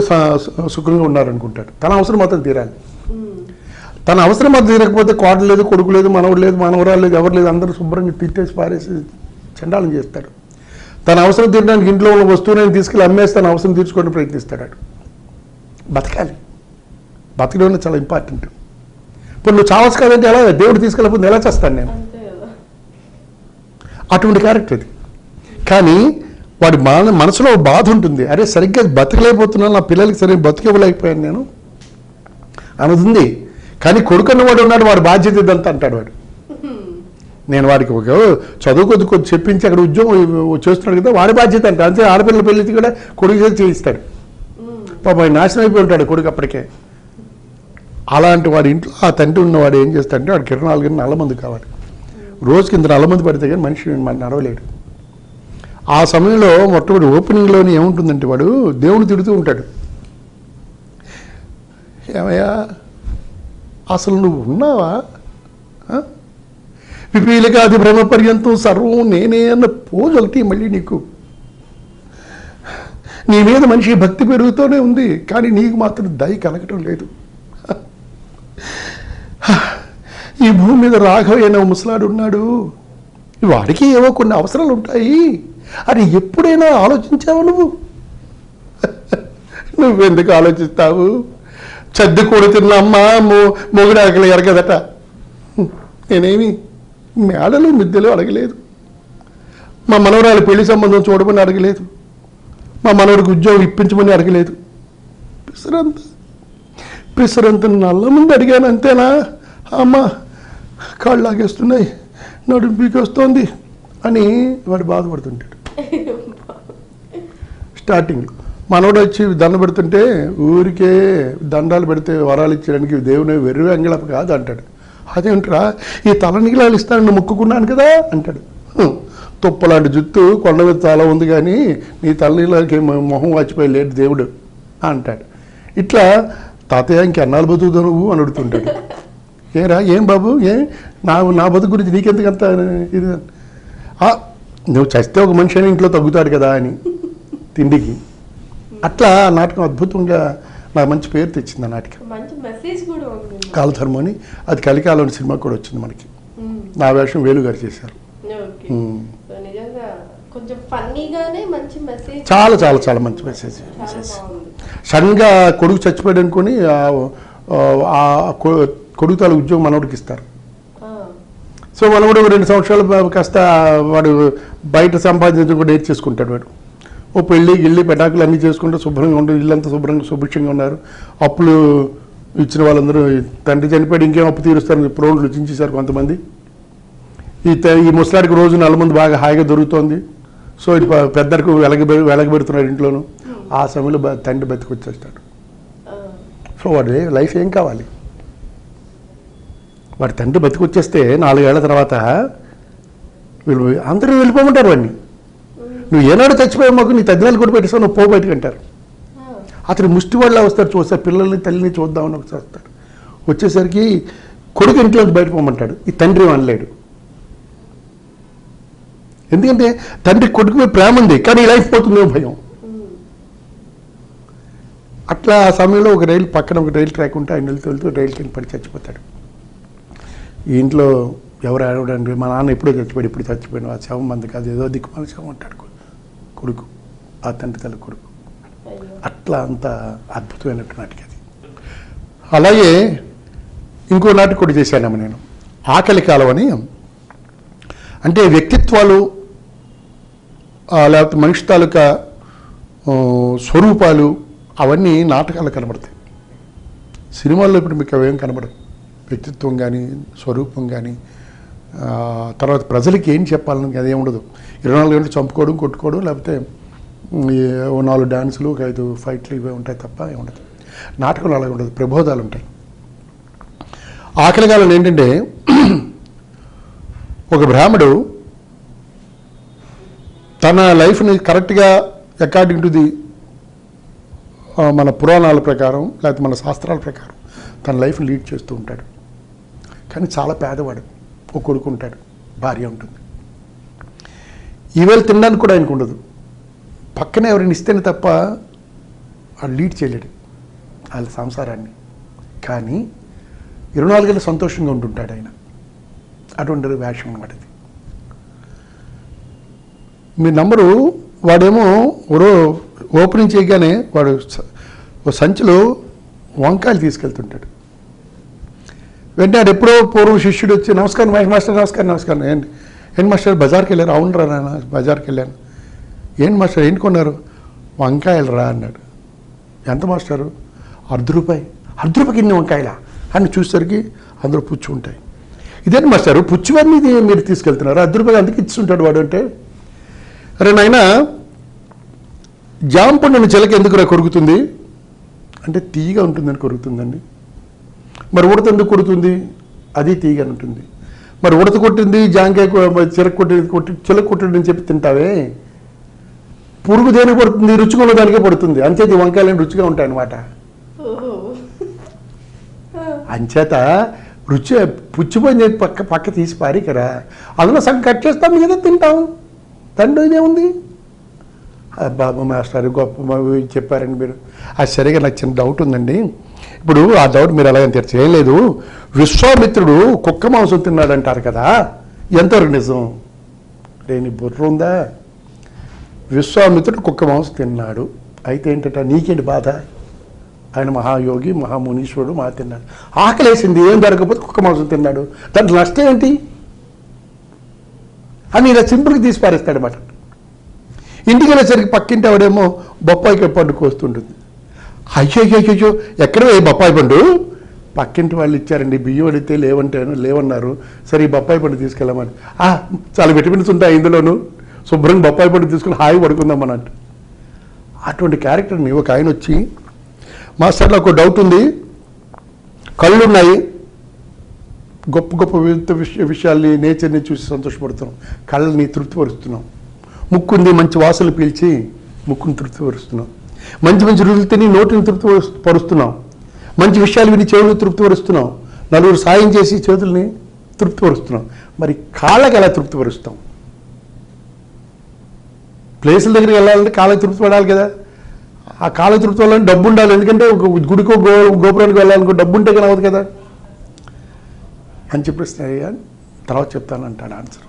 [SPEAKER 2] సుఖంగా ఉన్నారనుకుంటాడు. తన అవసరం మాత్రం తీరాలి. తన అవసరం మాత్రం తీరకపోతే కోడలు లేదు, కొడుకు లేదు, మనవడు లేదు, మనవరాలు లేదు, ఎవరు లేదు, అందరూ శుభ్రంగా తిట్టేసి పారేసి చండాలం చేస్తాడు. తన అవసరం తీరడానికి ఇంట్లో ఉన్న వస్తువులను తీసుకెళ్ళి అమ్మేసి తన అవసరం తీర్చుకోవడానికి ప్రయత్నిస్తాడు. బతకాలి, బతకడం చాలా ఇంపార్టెంట్. ఇప్పుడు నువ్వు చావచ్చు కాదంటే ఎలా, దేవుడు తీసుకెళ్ళకపోతే ఎలా చేస్తాను నేను? అటువంటి క్యారెక్టర్ అది. కానీ వాడి మనసులో బాధ ఉంటుంది, అరే సరిగ్గా బతకలేకపోతున్నాను, నా పిల్లలకి సరిగ్గా బతికివ్వలేకపోయాను నేను అన్నది ఉంది. కానీ కొడుకున్న వాడు ఉన్నాడు, వాడి బాధ్యత ఇదంతా అంటాడు వాడు. నేను వాడికి ఒక చదువు కొద్ది చెప్పించి అక్కడ ఉద్యోగం చేస్తున్నాడు కదా, వాడి బాధ్యత అంటే అంతే. ఆడపిల్లల పెళ్లి కూడా కొడుకు చేసి చేయిస్తాడు. పాపం నాశనం అయిపోయి ఉంటాడు కొడుకు అప్పటికే. అలాంటి వాడి ఇంట్లో ఆ తండ్రి ఉన్నవాడు ఏం చేస్తాడంటే వాడికి 24 గంటలు నల్లమందు కావాలి. రోజుకి ఇంత నల్లమందు పడితే కానీ మనిషి నడవలేడు. ఆ సమయంలో మొట్టమొదటి ఓపెనింగ్లోనే ఏముంటుందంటే వాడు దేవుని తిడుతూ ఉంటాడు. ఏమయ్యా అసలు నువ్వు ఉన్నావా? విపీలికాది భ్రమ పర్యంతం సర్వం నేనే అన్న పోజొల్టి మళ్ళీ నీకు నీ మీద మనిషి భక్తి పెరుగుతూనే ఉంది, కానీ నీకు మాత్రం దయ కలగటం లేదు. ఈ భూమి మీద రాఘవయ్య ముసలాడు ఉన్నాడు, వాడికి ఏవో కొన్ని అవసరాలు ఉంటాయి, అది ఎప్పుడైనా ఆలోచించావు నువ్వు? నువ్వెందుకు ఆలోచిస్తావు? చద్దు కూడా తిన్న అమ్మ మొగుడు ఆకలి ఎరగదట. నేనేమి మేడలు మిద్దెలు అడగలేదు, మా మనవరాలు పెళ్లి సంబంధం చూడమని అడగలేదు, మా మనవడికి ఉద్యోగం ఇప్పించమని అడగలేదు. పిసరంత నల్ల ముందు అడిగాను అంతేనా? అమ్మ కాళ్ళు లాగేస్తున్నాయి, నడుము పీకొస్తోంది అని వాడు బాధపడుతుంటాడు. స్టార్టింగ్లో మనోడు వచ్చి దండ పెడుతుంటే ఊరికే దండాలు పెడితే వరాలు ఇచ్చడానికి దేవుని వెర్రి అంగళపు కాదు అంటాడు. అదేంటరా ఈ తలనిగిలాలు ఇస్తానని మొక్కుకున్నాను కదా అంటాడు. తుప్పలాంటి జుత్తు కొండ మీద చాలా ఉంది కానీ నీ తలనిగిలాకి మొహం వాచిపోయి లేడు దేవుడు అంటాడు. ఇట్లా తాతయ్య ఇంకెన్నాళ్ళు బతుకుతావు నువ్వు అని అడుగుతుంటాడు. ఏరా ఏం బాబు నా బతుకు గురించి నీకెందుకంత ఇది? నువ్వు చస్తే ఒక మనిషి అని ఇంట్లో తగ్గుతాడు కదా అని తిండికి. అట్లా నాటకం అద్భుతంగా నాకు మంచి పేరు తెచ్చింది. ఆ నాటకం కాలధర్మం అని, అది కలికాలం సినిమా కూడా వచ్చింది మనకి. నా వేషం వేలుగారు చేశారు. చాలా చాలా చాలా మంచి మెసేజ్. సడన్గా కొడుకు చచ్చిపోయాడు అనుకుని కొడుకు తాలూ ఉద్యోగం మనవడికి ఇస్తారు. సో మనవడు 2 సంవత్సరాలు కాస్త వాడు బయట సంపాదించడం కూడా నేర్చేసుకుంటాడు. వాడు ఓ పెళ్ళి గిళ్ళి పెటాకులు అన్నీ చేసుకుంటూ శుభ్రంగా ఉంటుంది, ఇల్లంతా శుభ్రంగా సుభిక్షంగా ఉన్నారు. అప్పులు ఇచ్చిన వాళ్ళందరూ తండ్రి చనిపోయాడు, ఇంకేం అప్పు తీరుస్తారు, ప్రోన్లు చించేశారు కొంతమంది. ఈ ముసలాడికి రోజు 4 మంది బాగా హాయిగా దొరుకుతోంది. సో ఇది పెద్దకు వెలగబెడుతున్నాడు ఇంట్లోనూ. ఆ సమయంలో తండ్రి బతికొచ్చేస్తాడు. సో వాడి లైఫ్ ఏం కావాలి? వాడి తండ్రి బతికొచ్చేస్తే 4 ఏళ్ల తర్వాత అందరూ వెళ్ళిపోమంటారు వాడిని. నువ్వు ఏనాడు చచ్చిపోయావు, మాకు నీ తద్దినాలు కూడా పెట్టేస్తావు, నువ్వు పో బయటకు అంటారు. అతను ముష్టి వాళ్ళ వస్తాడు, చూస్తారు పిల్లల్ని తల్లిని చూద్దామని ఒకసారి వస్తాడు. వచ్చేసరికి కొడుకు ఇంట్లోంచి బయట పోమంటాడు. ఈ తండ్రి అనలేడు, ఎందుకంటే తండ్రి కొడుకు మీద ప్రేమ ఉంది, కానీ లైఫ్ పోతుందేమో భయం. అట్లా ఆ సమయంలో ఒక రైలు పక్కన ఒక రైలు ట్రాక్ ఉంటే ఆయన వెళ్తూ రైలు కింద పడి చచ్చిపోతాడు. ఈ ఇంట్లో ఎవరు ఆడవడండి, మా నాన్న ఎప్పుడో చచ్చిపోయాడు, ఇప్పుడు చచ్చిపోయాడు, ఆ శవం మంది కాదు, ఏదో దిక్కుమాల శవం అంటాడు కొడుకు, ఆ తండ్రి తల్లి కొడుకు. అట్లా అంత అద్భుతమైనట్టు నాటికి అది. అలాగే ఇంకో నాటికి కూడా చేశానమ్మ నేను, ఆకలి కాలం అని. అంటే వ్యక్తిత్వాలు లేకపోతే మనిషి తాలూకా స్వరూపాలు అవన్నీ నాటకాలు కనబడతాయి. సినిమాల్లో ఇప్పుడు మీకు అవేం కనబడదు. వ్యక్తిత్వం కానీ స్వరూపం కానీ తర్వాత ప్రజలకి ఏం చెప్పాలని అదేం ఉండదు. 24 గంటలు చంపుకోవడం, కొట్టుకోవడం, లేకపోతే 4 డాన్సులు, 5 ఫైట్లు ఇవే ఉంటాయి తప్ప ఏముండదు. నాటకంలో అలాగే ఉండదు, ప్రబోధాలు ఉంటాయి. ఆకలికాలం ఏంటంటే ఒక బ్రాహ్మడు తన లైఫ్ని కరెక్ట్గా అకార్డింగ్ టు ది మన పురాణాల ప్రకారం లేకపోతే మన శాస్త్రాల ప్రకారం తన లైఫ్ని లీడ్ చేస్తూ ఉంటాడు. కానీ చాలా పేదవాడు, ఒక కొడుకు ఉంటాడు, భార్య ఉంటుంది. ఈవేళ తినడానికి కూడా ఆయనకు ఉండదు. పక్కనే ఎవరైనా ఇస్తేనే తప్ప వాడు లీడ్ చేయలేడు వాళ్ళ సంసారాన్ని. కానీ 24 గంటలు సంతోషంగా ఉంటుంటాడు ఆయన. అటువంటి వేషం అన్నమాట ఇది. మీ నంబరు వాడేమో ఓపెనింగ్ చేయగానే వాడు ఓ సంచిలో వంకాయలు తీసుకెళ్తుంటాడు. వెంటనే ఆడు ఎప్పుడో పూర్వం శిష్యుడు వచ్చి, నమస్కారం మాస్టర్, నమస్కారం. ఏంటి మాస్టర్ బజార్కి వెళ్ళారు? అవును రా నాన్న, బజార్కి వెళ్ళాను. ఏంటి మాస్టర్ ఏంటి కొన్నారు? వంకాయలు రా అన్నాడు. ఎంత మాస్టరు? ₹1. ₹1 ఇన్ని వంకాయలా అని చూసేసరికి అందులో పుచ్చు ఉంటాయి. ఇదేంటి మాస్టారు పుచ్చివన్నీ మీరు తీసుకెళ్తున్నారు? ₹1 అందుకు ఇచ్చుంటాడు వాడు. అంటే అరే నాయనా, జామ పండుని చిలక ఎందుకురా కొరుకుతుంది అంటే తీగ ఉంటుందని కొరుకుతుందండి. మరి ఉడత ఎందుకు కొడుతుంది? అది తీగ అని ఉంటుంది. మరి ఉడత కొట్టింది జాంకాయ చిలక కొట్టిందని చెప్పి తింటావే, పురుగు దేనికి పడుతుంది? రుచిగా ఉన్న దానికే పడుతుంది. అంచేత వంకాయలు రుచిగా ఉంటాయి అన్నమాట. అంచేత రుచి పుచ్చిపోయింది పక్క తీసి పారి కదా, అందులో సగం కట్ చేస్తాం, ఏదో తింటాం. తండ్రి ఇదేముంది? బాబు మాస్టర్ గొప్ప చెప్పారండి మీరు. అది సరిగా నాకు చిన్న డౌట్ ఉందండి. ఇప్పుడు ఆ డౌట్ మీరు అలాగని తీర్చ చేయలేదు. విశ్వామిత్రుడు కుక్క మాంసం తిన్నాడు అంటారు కదా, ఎంతవరకు నిజం? లేని బుర్ర ఉందా? విశ్వామిత్రుడు కుక్క మాంసం తిన్నాడు. అయితే ఏంటంటే నీకేంటి బాధ? ఆయన మహాయోగి, మహామునీశ్వరుడు, తిన్నాడు. ఆకలేసింది, ఏం జరగకపోతే కుక్క మాంసం తిన్నాడు, దాంట్లో నష్టం ఏంటి అని ఇలా సింపుల్గా తీసి పారేస్తాడు అన్నమాట. ఇంటికి వెళ్ళేసరికి పక్కింటి ఆవిడేమో బొప్పాయికి పండు కోస్తుంటుంది. అయ్యో ఎక్కడ బొప్పాయి పండు? పక్కింటి వాళ్ళు ఇచ్చారండి, బియ్యం అడిగితే లేవన్నారు. సరే ఈ బొప్పాయి పండు తీసుకెళ్ళమని. చాలా విటమిన్స్ ఉంటాయి ఇందులోను, శుభ్రంగా బొప్పాయి పండు తీసుకుని హాయి పడుకుందాం అన్నట్టు. అటువంటి క్యారెక్టర్ని ఒక ఆయన వచ్చి, మాస్టర్ నాకు డౌట్ ఉంది, కళ్ళు ఉన్నాయి, గొప్ప గొప్ప వివిధ విషయాల్ని నేచర్ని చూసి సంతోషపడుతున్నాం, కళ్ళని తృప్తిపరుస్తున్నాం. ముక్కు ఉంది, మంచి వాసనలు పీల్చి ముక్కుని తృప్తిపరుస్తున్నాం. మంచి మంచి రుచులు తిని నోటిని తృప్తిపరుస్తున్నాం. మంచి విషయాలు విని చెవులను తృప్తిపరుస్తున్నాం. నలుగురు సాయం చేసి చేతుల్ని తృప్తిపరుస్తున్నాం. మరి కాళ్ళకి ఎలా తృప్తిపరుస్తాం? ప్లేసుల దగ్గరికి వెళ్ళాలంటే కాళ్ళకి తృప్తి పడాలి కదా. ఆ కాళ్ళ తృప్తి వల్ల డబ్బు ఉండాలి. ఎందుకంటే ఒక గుడికో గోపురానికి వెళ్ళాలనుకో డబ్బు ఉంటే కానీ అవ్వదు కదా అని చెప్పేసి తర్వాత చెప్తానంటాడు ఆన్సర్.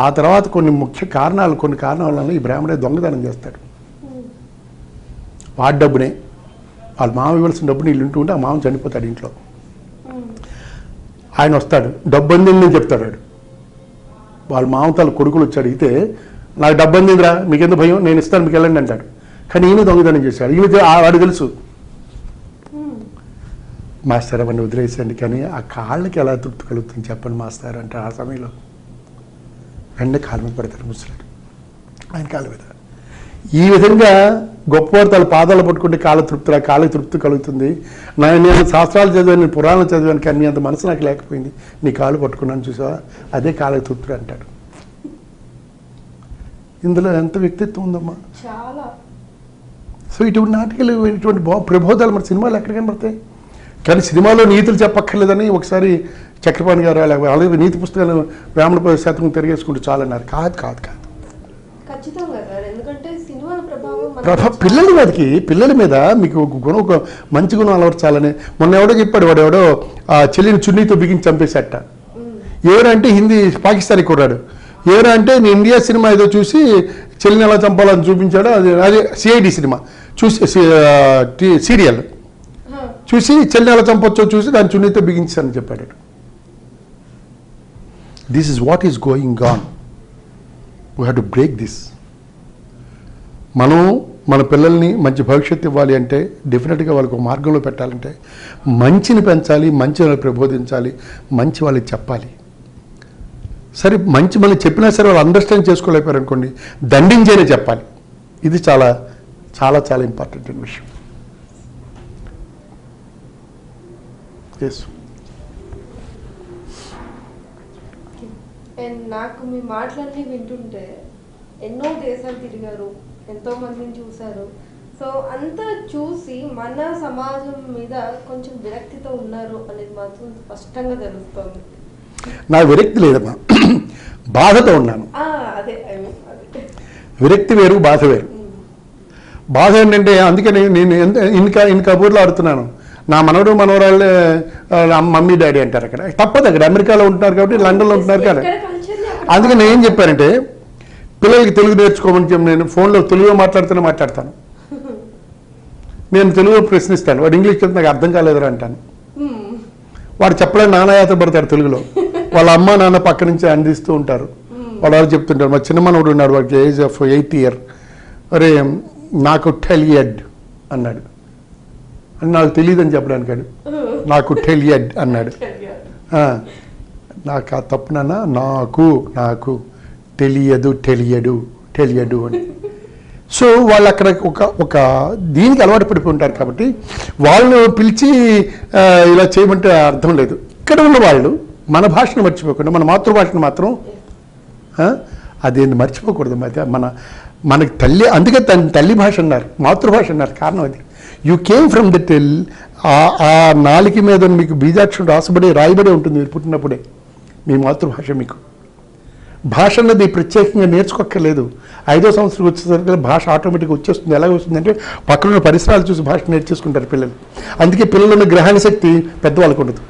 [SPEAKER 2] ఆ తర్వాత కొన్ని కారణాల వల్ల ఈ బ్రాహ్మడే దొంగతనం చేస్తాడు. వాడి డబ్బునే, వాళ్ళ మామ ఇవ్వాల్సిన డబ్బుని వీళ్ళు ఉంటూ ఉంటే ఆ మామ చనిపోతాడు ఇంట్లో. ఆయన వస్తాడు, డబ్బు అందిందని చెప్తాడు వాడు. వాళ్ళ మామతాలు కొడుకులు వచ్చి అడిగితే, నాకు డబ్బు అందిందిరా, మీకెందుకు భయం, నేను ఇస్తాను మీకు వెళ్ళండి అంటాడు. కానీ ఈయన దొంగతనం చేశాడు. వాడు తెలుసు. మాస్టర్ అవన్నీ వదిలేసండి, కానీ ఆ కాళ్ళకి ఎలా తృప్తి కలుగుతుంది చెప్పండి మాస్టర్ అంటే ఆ సమయంలో వెంటనే కాళ్ళ మీద పడతారు ముసలాడు, ఆయన కాళ్ళ మీద. ఈ విధంగా గొప్పవారు తన పాదాలు పట్టుకుంటే కాళ్ళకి తృప్తి కలుగుతుంది. నేను శాస్త్రాలు చదివాను, నేను పురాణాలు చదివాను, కానీ అంత మనసు నాకు లేకపోయింది, నీ కాళ్ళు పట్టుకున్నాను చూసావా, అదే కాళ్ళకి తృప్తి అంటాడు. ఇందులో ఎంత వ్యక్తిత్వం ఉందమ్మా. సో ఇటువంటి నాటికలు, ఇటువంటి ప్రబోధాలు మన సినిమాలు ఎక్కడ కనబడతాయి? కానీ సినిమాలో నీతులు చెప్పక్కర్లేదని ఒకసారి చక్రపాణి గారు అలాగే నీతి పుస్తకాలు వేమన శాతం తిరిగేసుకుంటూ చాలన్నారు. కాదు పిల్లల మీద మీకు ఒక మంచి గుణం అలవర్చాలని. మొన్న ఎవడో చెప్పాడు, వాడెవడో ఆ చెల్లిని చున్నీతో బిగించి చంపేసేట. ఎవరు అంటే హిందీ పాకిస్తానీ కుర్రాడు, ఎవరు అంటే నేను ఇండియా సినిమా ఏదో చూసి చెల్లిని ఎలా చంపాలని చూపించాడు, అది సిఐడి సినిమా చూసి సీరియల్ చూసి చెల్లిని ఎలా చంపొచ్చో చూసి దాని చున్నీతో బిగించానని చెప్పాడు. This is what is going on. We have to break this. మనం మన పిల్లల్ని మంచి భవిష్యత్తు ఇవ్వాలి అంటే డెఫినెట్గా వాళ్ళకి ఒక మార్గంలో పెట్టాలంటే మంచిని పెంచాలి, మంచి వాళ్ళని ప్రబోధించాలి, మంచి వాళ్ళకి చెప్పాలి. సరే మంచి మనం చెప్పినా సరే వాళ్ళు అండర్స్టాండ్ చేసుకోలేకపోయారు అనుకోండి, దండించేనే చెప్పాలి. ఇది చాలా చాలా చాలా ఇంపార్టెంట్ విషయం. ఎస్.
[SPEAKER 1] అండ్ నాకు మీ మాటలన్నీ వింటుంటే ఎన్నో దేశాలు తిరిగారు, ఎంతో మందిని చూశారు. సో అంతా చూసి మన సమాజం మీద కొంచెం విరక్తితో ఉన్నారు అనేది మాత్రం స్పష్టంగా తెలుస్తుంది.
[SPEAKER 2] నా విరక్తి లేదమ్మా, బాధతో ఉన్నాను.
[SPEAKER 1] అదే
[SPEAKER 2] విరక్తి వేరు, బాధ వేరు. బాధ ఏంటంటే అందుకే నేను ఇన్ని కబూర్లు ఆడుతున్నాను. నా మనవడు మనవరాళ్ళే మమ్మీ డాడీ అంటారు. అక్కడ తప్పదు, అక్కడ అమెరికాలో ఉంటున్నారు కాబట్టి, లండన్లో ఉంటున్నారు కదా. అందుకే నేను ఏం చెప్పానంటే పిల్లలకి తెలుగు నేర్చుకోమని చెప్పి నేను ఫోన్లో తెలుగులో మాట్లాడతాను. నేను తెలుగులో ప్రశ్నిస్తాను, వాడు ఇంగ్లీష్ చెప్తే నాకు అర్థం కాలేదురా అంటాను. వాడు చెప్పడానికి నానాయాత పడతాడు తెలుగులో. వాళ్ళ అమ్మ నాన్న పక్క నుంచి అందిస్తూ ఉంటారు. వాళ్ళు చెప్తుంటారు. మా చిన్న మనవడు ఉన్నాడు, వాడికి ఏజ్ ఆఫ్ 8 years. అరే నాకు టెలియడ్ అన్నాడు. అని నాకు తెలియదు అని చెప్పడానికి, నాకు టెలియడ్ అన్నాడు. నాకు ఆ తప్పు నాన్న, నాకు తెలియడు అని. సో వాళ్ళు అక్కడ ఒక దీనికి అలవాటు పడిపోయి ఉంటారు కాబట్టి వాళ్ళని పిలిచి ఇలా చేయమంటే అర్థం లేదు. ఇక్కడ ఉన్న వాళ్ళు మన భాషను మర్చిపోకుండా మన మాతృభాషను మాత్రం అదేంది మర్చిపోకూడదు. మనకి తల్లి, అందుకే తల్లి భాష అన్నారు, మాతృభాష అన్నారు. కారణం అది, you came from the tell. ఆ నాలుక మీద మీకు బీజాక్షరం రాయబడి ఉంటుంది మీరు పుట్టినప్పుడే. మీ మాతృభాష మీకు భాష అన్నది ప్రత్యేకంగా నేర్చుకోక్కర్లేదు. 5వ సంవత్సరం వచ్చేసరికి భాష ఆటోమేటిక్గా వచ్చేస్తుంది. ఎలాగ వస్తుందంటే పక్కన పరిసరాలు చూసి భాష నేర్చేసుకుంటారు పిల్లలు. అందుకే పిల్లలున్న గ్రహణ శక్తి పెద్దవాళ్ళకు ఉండదు.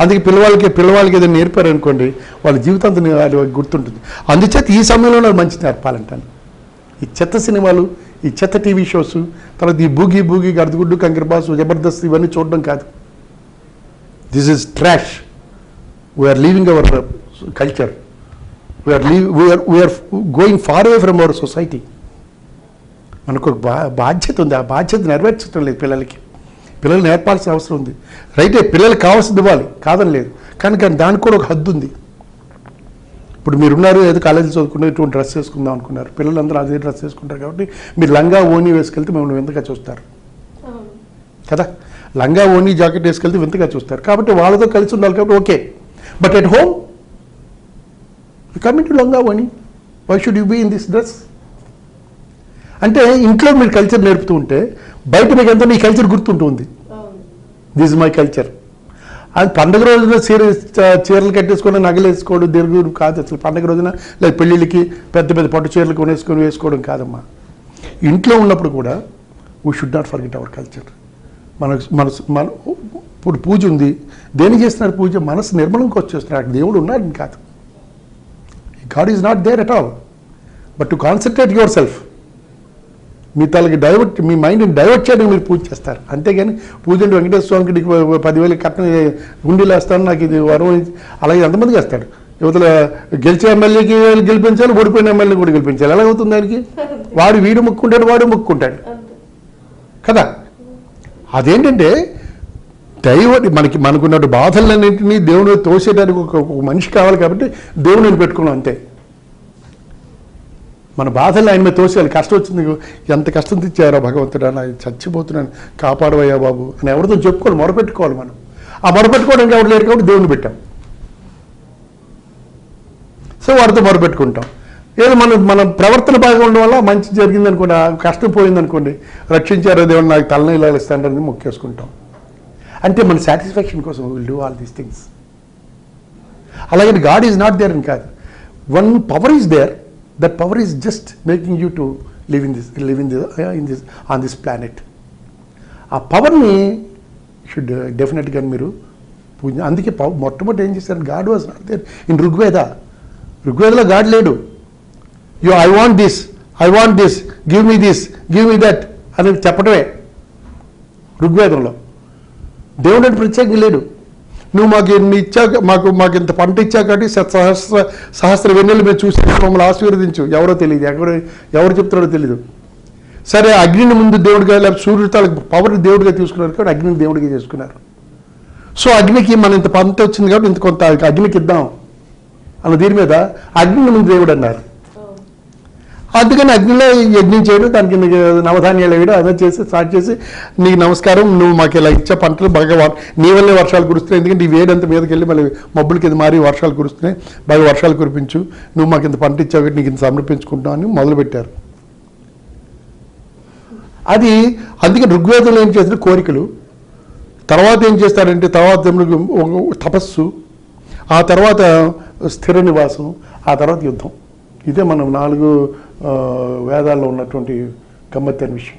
[SPEAKER 2] అందుకే పిల్లవాళ్ళకి ఏదైనా నేర్పారు అనుకోండి, వాళ్ళ జీవితాంతం గుర్తుంటుంది. అందుచేత ఈ సమయంలో మంచి నేర్పాలంటాను. ఈ చెత్త సినిమాలు, ఈ చెత్త టీవీ షోస్, తర్వాత ఈ బూగి గర్దుగుడ్డు, కంకరబాసు, జబర్దస్త్ ఇవన్నీ చూడడం కాదు. This is trash. We're leaving our culture. We are going far away from our society. మనకు బాధ్యత ఉంది. ఆ బాధ్యత నెరవేర్చడం లేదు పిల్లలు నేర్పాల్సిన అవసరం ఉంది. రైటే, పిల్లలకు కావాల్సింది ఇవ్వాలి, కాదని లేదు. కానీ దానికి కూడా ఒక హద్దు ఉంది. ఇప్పుడు మీరున్నారు, ఏదో కాలేజీలో చదువుకున్న ఇటువంటి డ్రెస్ వేసుకుందాం అనుకున్నారు. పిల్లలందరూ అదే డ్రెస్ వేసుకుంటారు కాబట్టి మీరు లంగా ఓనీ వేసుకెళ్తే మిమ్మల్ని వింతగా చూస్తారు కదా. లంగా ఓనీ జాకెట్ వేసుకెళ్తే వింతగా చూస్తారు. కాబట్టి వాళ్ళతో కలిసి ఉండాలి కాబట్టి okay. But at home you come into లంగా ఓనీ, why should you be in this dress? అంటే ఇంట్లో మీరు కల్చర్ నేర్పుతూ ఉంటే బయట మీకు ఎంతో మీ కల్చర్ గుర్తుంటుంది. This is my culture. అది పండుగ రోజున చీరలు కట్టేసుకొని నగలు వేసుకోవడం దీర్ఘ కాదు అసలు. పండుగ రోజున లేదా పెళ్ళిళ్ళకి పెద్ద పట్టు చీరలు వేసుకోవడం కాదమ్మా. ఇంట్లో ఉన్నప్పుడు కూడా we should not forget our culture. మన ఇప్పుడు పూజ ఉంది, దేనికి చేస్తున్నారు పూజ? మనసు నిర్మలంకి వచ్చేస్తున్నారు. దేవుడు ఉన్నాడని కాదు. God is not there at all. But to concentrate yourself. మీ తలకి మీ మైండ్ని డైవర్ట్ చేయడానికి మీరు పూజ చేస్తారు. అంతేగాని పూజ అంటే వెంకటేశ్వర స్వామికి 10,000 కట్నం గుండీలు వేస్తాను, నాకు ఇది వరం, అలాగే ఎంతమందికి వేస్తాడు. యువతల గెలిచే ఎమ్మెల్యేకి గెలిపించాలి, ఓడిపోయిన ఎమ్మెల్యేని కూడా గెలిపించాలి. ఎలా అవుతుంది దానికి? వీడు మొక్కుంటాడు కదా. అదేంటంటే మనకున్నట్టు బాధలన్నింటినీ దేవుని తోసేయడానికి ఒక మనిషి కావాలి కాబట్టి దేవుని పెట్టుకున్నాం అంతే. మన బాధలు ఆయన మీద తోసేయాలి. కష్టం వచ్చింది, ఎంత కష్టం తెచ్చారో భగవంతుడా, నాకు చచ్చిపోతున్నాను, కాపాడవయ్యా బాబు అని ఎవరితో చెప్పుకోవాలి, మొరపెట్టుకోవాలి. మనం ఆ మొరపెట్టుకోవడానికి ఎవరు లేరు కాబట్టి దేవుని పెట్టాం. సో వాడితో మొరపెట్టుకుంటాం. ఏదో మన ప్రవర్తన బాగా ఉండడం వల్ల మంచి జరిగింది అనుకోండి, కష్టం పోయింది అనుకోండి, రక్షించారో దేవుడు నాకు తలని ఇలా ఇస్తానని మొక్కేసుకుంటాం. అంటే మన సాటిస్ఫాక్షన్ కోసం will do all these things. అలాగే గాడ్ ఈజ్ నాట్ దేర్ అని కాదు. One power is there. That power is just making you to live on this planet. ఆ పవర్ని షుడ్ డెఫినెట్గా మీరు పూజ. అందుకే మొట్టమొదటి ఏం చేశారు, God was not there in ఋగ్వేదలో గాడ్ లేడు. I want this, give me that అని చెప్పడమే ఋగ్వేదంలో. దేవుడు అంటే ప్రత్యేకంగా లేడు. నువ్వు మాకు ఎన్ని ఇచ్చాక, మాకు ఇంత పంట ఇచ్చాక కాబట్టి సహస్ర వెన్నెలు మేము చూసి మమ్మల్ని ఆశీర్వదించు. ఎవరో తెలియదు, ఎవరు చెప్తున్నాడో తెలియదు. సరే, అగ్నిని ముందు దేవుడిగా, లేకపోతే సూర్యుడు తాలూకు పవర్ దేవుడిగా తీసుకున్నారు కాబట్టి అగ్నిని దేవుడిగా చేసుకున్నారు. సో అగ్నికి మన ఇంత పంట వచ్చింది కాబట్టి ఇంత కొంత అగ్నికి ఇద్దాం అన్న దీని మీద అగ్నిని ముందు దేవుడు అన్నారు. అందుకని అగ్నిలో యజ్ఞం చేయడం, దానికి నవధాన్యాలు వేయడం, అదే చేసి స్టార్ట్ చేసి, నీకు నమస్కారం, నువ్వు మాకు ఇలా ఇచ్చే పంటలు బాగా నీ వల్లే వర్షాలు కురుస్తున్నాయి, ఎందుకంటే ఈ వేడంతా మీదకి వెళ్ళి మళ్ళీ మబ్బుల కింద మారి వర్షాలు కురుస్తున్నాయి, బాగా వర్షాలు కురిపించు, నువ్వు మాకు ఇంత పంట ఇచ్చావు, నీకు ఇంత సమర్పించుకుంటావు అని మొదలుపెట్టారు. అది అందుకని ఋగ్వేదంలో ఏం చేసిన కోరికలు, తర్వాత ఏం చేస్తారంటే తర్వాత తపస్సు, ఆ తర్వాత స్థిర నివాసం, ఆ తర్వాత యుద్ధం. ఇదే మనం 4 వేదాల్లో ఉన్నటువంటి గమ్మత్తైన విషయం.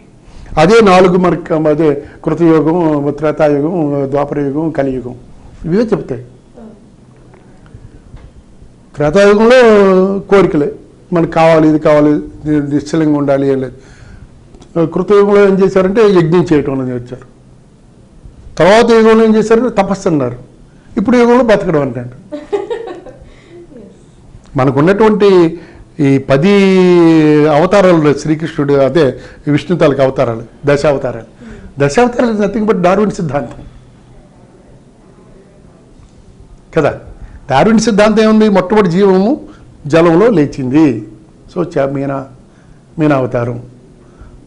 [SPEAKER 2] అదే 4 మనకి అదే కృతయుగం, త్రేతాయుగం, ద్వాపరయుగం, కలియుగం, ఇవే చెప్తాయి. త్రేతాయుగంలో కోరికలే, మనకు కావాలి, ఇది కావాలి, నిశ్చలంగా ఉండాలి ఏం లేదు. కృతయుగంలో ఏం చేశారంటే యజ్ఞం చేయటం అనేది వచ్చారు. తర్వాత యుగంలో ఏం చేశారంటే తపస్సు అన్నారు. ఇప్పుడు యుగంలో బతకడం అంటే మనకున్నటువంటి ఈ 10 అవతారాలు శ్రీకృష్ణుడు, అదే విష్ణు తాలూకు అవతారాలు, దశావతారాలు నథింగ్ బట్ డార్విన్ సిద్ధాంతం కదా. డార్విన్ సిద్ధాంతం ఏముంది, మొట్టమొదటి జీవము జలంలో లేచింది, సో మీనా అవతారం.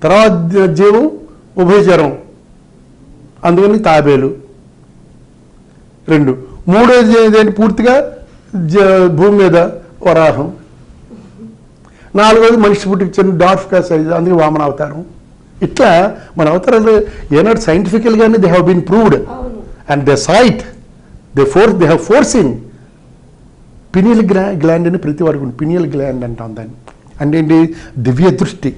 [SPEAKER 2] తర్వాత జీవం ఉభయచరం, అందుకని తాబేలు 2. మూడోది ఏంటి, పూర్తిగా భూమి మీద వరాహం. 4వది మనిషి పుట్టించిన డార్ఫ్గా సైజ్, అందుకే వామన అవతారం. ఇట్లా మన అవతారాలు ఏనాడు సైంటిఫికల్గానే they have been proved and they sight they have force in pineal gland అని ప్రతి వారికి పినియల్ గ్లాండ్ అంటాం దాన్ని. అంటే ఏంటి, దివ్య దృష్టి.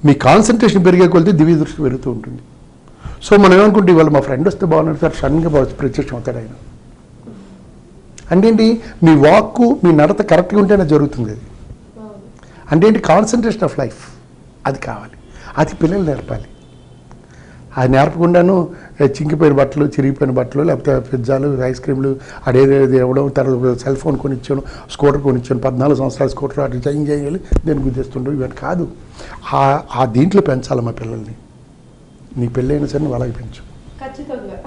[SPEAKER 2] మీ కాన్సన్ట్రేషన్ పెరిగే కొలితే దివ్య దృష్టి పెరుగుతూ ఉంటుంది. సో మనం ఏమనుకుంటే ఇవాళ మా ఫ్రెండ్ వస్తే బాగున్నాడు సార్, సడన్గా ప్రత్యక్షం అవుతాడు ఆయన. అంటే ఏంటి, మీ వాక్కు మీ నడత కరెక్ట్గా ఉంటేనే జరుగుతుంది అది. అంటే ఏంటి, కాన్సన్ట్రేషన్ ఆఫ్ లైఫ్ అది కావాలి. అది పిల్లలు నేర్పాలి. అది నేర్పకుండాను చింకిపోయిన బట్టలు, చిరిగిపోయిన బట్టలు, లేకపోతే పిజ్జాలు, ఐస్ క్రీమ్లు, అడేది ఇవ్వడం, తర్వాత సెల్ ఫోన్ కొనిచ్చాను, స్కూటర్ కొనిచ్చాను, 14 సంవత్సరాల స్కూటర్ అటు చేయాలి, నేను గుర్తిస్తుండవు, ఇవన్నీ కాదు. ఆ దీంట్లో పెంచాలి మా పిల్లల్ని. నీ పెళ్ళైనా సరే నువ్వు అలాగే పెంచు.
[SPEAKER 1] ఖచ్చితంగా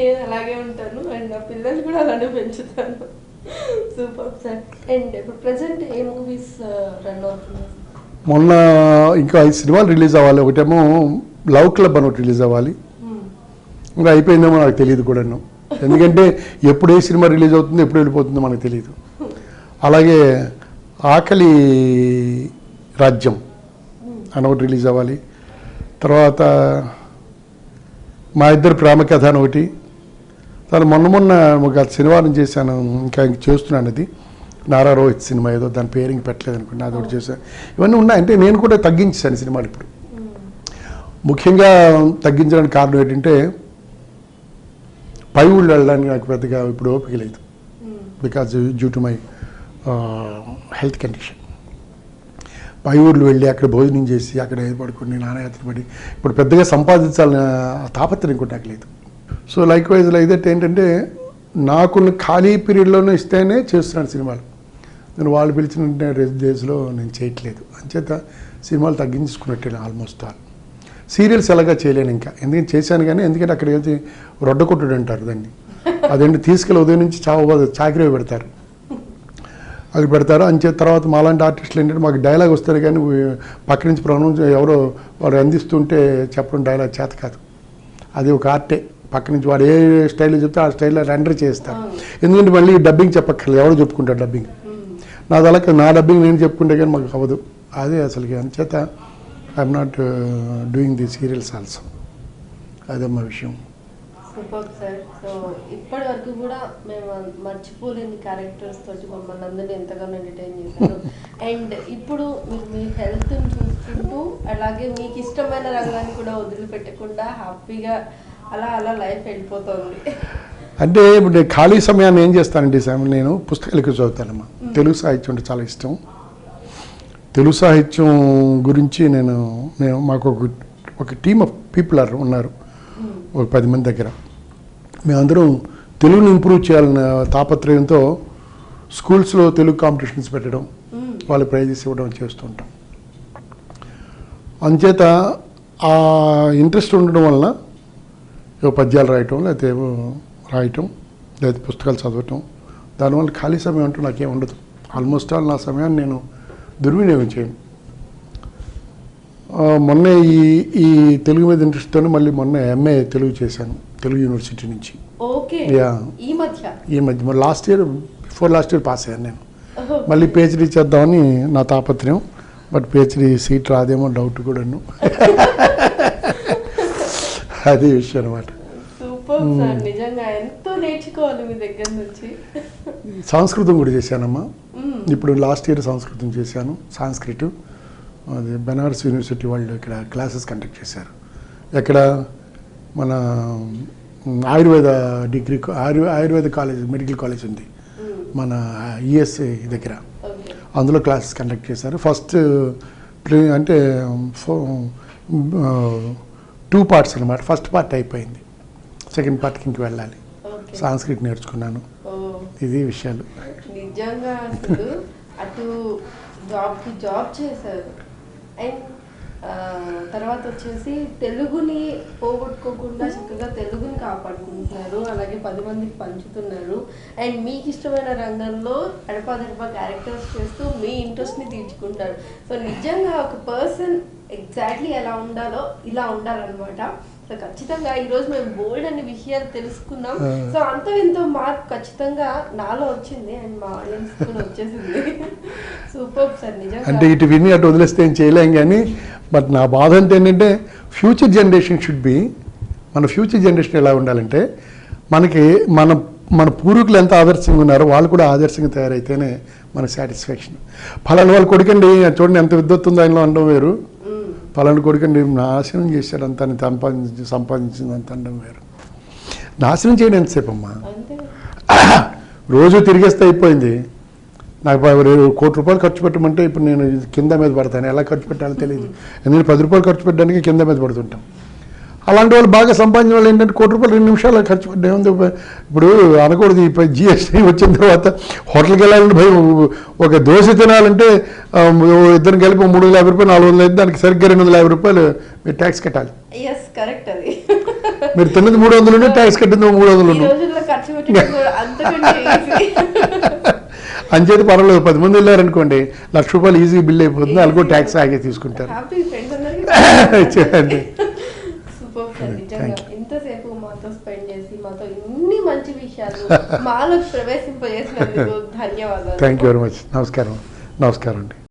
[SPEAKER 1] నేను అలాగే ఉంటాను అండ్ నా పిల్లలు కూడా అలానే పెంచుతాను. Super sir. అండ్ ఇప్పుడు ప్రెసెంట్ ఏ మూవీస్ రన్ అవుతున్నాయి?
[SPEAKER 2] మొన్న ఇంకా 5 సినిమాలు రిలీజ్ అవ్వాలి. ఒకటేమో లవ్ క్లబ్ అని ఒకటి రిలీజ్ అవ్వాలి. ఇంకా అయిపోయిందేమో నాకు తెలియదు కూడాను, ఎందుకంటే ఎప్పుడు ఏ సినిమా రిలీజ్ అవుతుందో ఎప్పుడు వెళ్ళిపోతుందో మనకు తెలియదు. అలాగే ఆకలి రాజ్యం అని ఒకటి రిలీజ్ అవ్వాలి. తర్వాత మా ఇద్దరు ప్రేమ కథ అని ఒకటి. తను మొన్న ఒక శనివారం చేశాను, ఇంకా చేస్తున్నాను. అది నారా రోహిత్ సినిమా, ఏదో దాని పేరు ఇంక పెట్టలేదు అనుకోండి, అది ఒకటి చేశాను. ఇవన్నీ ఉన్నాయి. అంటే నేను కూడా తగ్గించాను సినిమాలు ఇప్పుడు. ముఖ్యంగా తగ్గించడానికి కారణం ఏంటంటే పై ఊళ్ళు వెళ్ళడానికి నాకు పెద్దగా ఇప్పుడు ఓపిక లేదు, because due to my health condition. పై ఊర్లు వెళ్ళి అక్కడ భోజనం చేసి అక్కడ పడుకుని నానాయాత్ర పడి ఇప్పుడు పెద్దగా సంపాదించాలని తాపత్రయం కూడా నాకు లేదు. సో లైక్ వైజ్లో ఇదైతే ఏంటంటే నాకున్న ఖాళీ పీరియడ్లోనే ఇస్తేనే చేస్తున్నాను సినిమాలు. నేను వాళ్ళు పిలిచిన డేస్లో నేను చేయట్లేదు. అంచేత సినిమాలు తగ్గించుకున్నట్టే ఆల్మోస్ట్ ఆల్. సీరియల్స్ ఎలాగా చేయలేను ఇంకా, ఎందుకంటే చేశాను కానీ, ఎందుకంటే అక్కడ వెళ్తే రొడ్డకొట్టుడు అంటారు దాన్ని, అదేంటి తీసుకెళ్ళి ఉదయం నుంచి చాకరీ పెడతారు, అది పెడతారు. అంచే తర్వాత మాలాంటి ఆర్టిస్టులు ఏంటంటే మాకు డైలాగ్ వస్తారు కానీ పక్క నుంచి ప్రొనౌన్స్ ఎవరో వాడు అందిస్తుంటే చెప్పడం డైలాగ్ చేత కాదు. అది ఒక ఆర్టే, పక్క నుంచి వాడు ఏ స్టైల్లో చెప్తే ఆ స్టైల్లో రెండర్ చేస్తారు. ఎందుకంటే మళ్ళీ డబ్బింగ్ చెప్పక్కర్లేదు, ఎవడో చెప్పుకుంటారు డబ్బింగ్. నాది అలా నా డబ్బింగ్ నేను చెప్పుకుంటే కానీ మాకు అవ్వదు. అదే అసలుకి అంచేత I'm not doing the serials also. అదే మా విషయం.
[SPEAKER 1] Super sir. సో ఇప్పటి వరకు కూడా మేము మర్చిపోలేని క్యారెక్టర్స్ తోటి మమ్మల్ని అందరినీ ఎంతగానో ఎంటర్టైన్ చేశారు. అండ్ ఇప్పుడు మీరు మీ హెల్త్ని చూసుకుంటూ అలాగే మీకు ఇష్టమైన రంగాన్ని కూడా వదిలిపెట్టకుండా హ్యాపీగా అలా అలా లైఫ్ వెళ్ళిపోతుంది.
[SPEAKER 2] అంటే ఇప్పుడు నేను ఖాళీ సమయాన్ని ఏం చేస్తానంటే సార్, నేను పుస్తకాలు ఎక్కువ చదువుతానమ్మా. తెలుగు సాహిత్యం అంటే చాలా ఇష్టం. తెలుగు సాహిత్యం గురించి నేను మాకు ఒక టీమ్ ఆఫ్ పీపుల్ ఉన్నారు, ఒక 10 మంది దగ్గర. మేమందరం తెలుగుని ఇంప్రూవ్ చేయాలన్న తాపత్రయంతో స్కూల్స్లో తెలుగు కాంపిటీషన్స్ పెట్టడం, వాళ్ళ ప్రైజెస్ ఇవ్వడం చేస్తుంటాం. అంచేత ఆ ఇంట్రెస్ట్ ఉండడం వలన పద్యాలు రాయటం, లేకపోతే లేకపోతే పుస్తకాలు చదవటం, దానివల్ల ఖాళీ సమయం అంటూ నాకేం ఉండదు. ఆల్మోస్ట్ ఆల్ నా సమయాన్ని నేను దుర్వినియోగం చేయను. మొన్నే ఈ తెలుగు మీద ఇంట్రెస్ట్తో మళ్ళీ మొన్న ఎంఏ తెలుగు చేశాను, తెలుగు యూనివర్సిటీ నుంచి. ఈ మధ్య లాస్ట్ ఇయర్ పాస్ అయ్యాను నేను. మళ్ళీ పిహెచ్డీ చేద్దామని నా తాపత్రయం. బట్ పిహెచ్డీ సీట్ రాదేమో డౌట్ కూడాను. అదే విషయం అనమాట.
[SPEAKER 1] నిజంగా ఎంతో నేర్చుకోవాలి మీ దగ్గర నుంచి.
[SPEAKER 2] సంస్కృతం కూడా చేశానమ్మా. ఇప్పుడు లాస్ట్ ఇయర్ సంస్కృతం చేశాను, సాంస్క్రిట్. అది బెనారస్ యూనివర్సిటీ వాళ్ళు ఇక్కడ క్లాసెస్ కండక్ట్ చేశారు. ఎక్కడ మన Ayurveda degree Ayurveda college, medical college ఉంది మన ఈఎస్ఐ దగ్గర. అందులో క్లాసెస్ కండక్ట్ చేశారు. ఫస్ట్ అంటే 2 parts అనమాట. ఫస్ట్ పార్ట్ అయిపోయింది, సెకండ్ పార్ట్కి ఇంక వెళ్ళాలి. సాంస్క్రిట్ నేర్చుకున్నాను. ఇది విషయాలు.
[SPEAKER 1] నిజంగా అసలు అటు జాబ్ చేశారు, అండ్ తర్వాత వచ్చేసి తెలుగుని పోగొట్టుకోకుండా చక్కగా తెలుగుని కాపాడుకుంటున్నారు, అలాగే 10 మందికి పంచుతున్నారు. అండ్ మీకు ఇష్టమైన రంగంలో అడపాదడపా క్యారెక్టర్స్ చేస్తూ మీ ఇంట్రెస్ట్ని తీర్చుకుంటారు. సో నిజంగా ఒక పర్సన్ ఎగ్జాక్ట్లీ ఎలా ఉండాలో ఇలా ఉండాలన్నమాట. సో ఖచ్చితంగా ఈరోజు మేము బోల్డ్ అనే విషయాలు తెలుసుకున్నాం. సో అంత ఎంతో మార్పు ఖచ్చితంగా నాలో వచ్చింది, అండ్ మా ఆడియన్స్ కూడా వచ్చేసింది. Super sir. నిజంగా
[SPEAKER 2] అంటే ఇటు విని అటు వదిలేస్తే ఏం చేయలేం. కానీ బట్ నా బాధ అంటే ఏంటంటే ఫ్యూచర్ జనరేషన్ షుడ్ బి, మన ఫ్యూచర్ జనరేషన్ ఎలా ఉండాలంటే మనకి మన పూర్వీకులు ఎంత ఆదర్శంగా ఉన్నారో వాళ్ళు కూడా ఆదర్శంగా తయారైతేనే మన సాటిస్ఫాక్షన్. ఫలానా వాళ్ళ కొడుకండి చూడండి ఎంత విద్వత్తు ఉందో ఆయనలో అనడం వేరు, ఫలానా కొడుకండి నాశనం చేశాడు అంతా సంపాదించిందంత అనడం వేరు. నాశనం చేయడం ఎంతసేపు అమ్మా, రోజు తిరిగేస్తే అయిపోయింది. నాకు 1 కోటి రూపాయలు ఖర్చు పెట్టమంటే ఇప్పుడు నేను కింద మీద పడతాను, ఎలా ఖర్చు పెట్టాలో తెలియదు. ఎందుకంటే 10 రూపాయలు ఖర్చు పెట్టడానికి కింద మీద పడుతుంటాం. అలాంటి వాళ్ళు బాగా సంపాదించిన వాళ్ళు ఏంటంటే 1 కోటి రూపాయలు 2 నిమిషాలు ఖర్చు పెట్టే. ఇప్పుడు అనకూడదు, ఇప్పుడు జిఎస్టీ వచ్చిన తర్వాత హోటల్కి వెళ్ళాలంటే భయం. ఒక దోశ తినాలంటే ఇద్దరు కలిపి 350 రూపాయలు 400 అయితే దానికి సరిగ్గా 250 రూపాయలు మీరు ట్యాక్స్ కట్టాలి. మీరు తిన్నది 300 ట్యాక్స్ కట్టింది 300. అంచేది పర్వాలేదు, 10 మంది వెళ్ళారనుకోండి 1,00,000 రూపాయలు ఈజీ బిల్ అయిపోతుంది. అలాగో ట్యాక్స్ ఆగే తీసుకుంటారు.
[SPEAKER 1] ఇంతసేపు మాతో స్పెండ్ చేసి మాతో ఇన్ని మంచి విషయాలు మాలో ప్రవేశింపజేసినందుకు ధన్యవాదాలు.
[SPEAKER 2] Thank you very much. నమస్కారం అండి.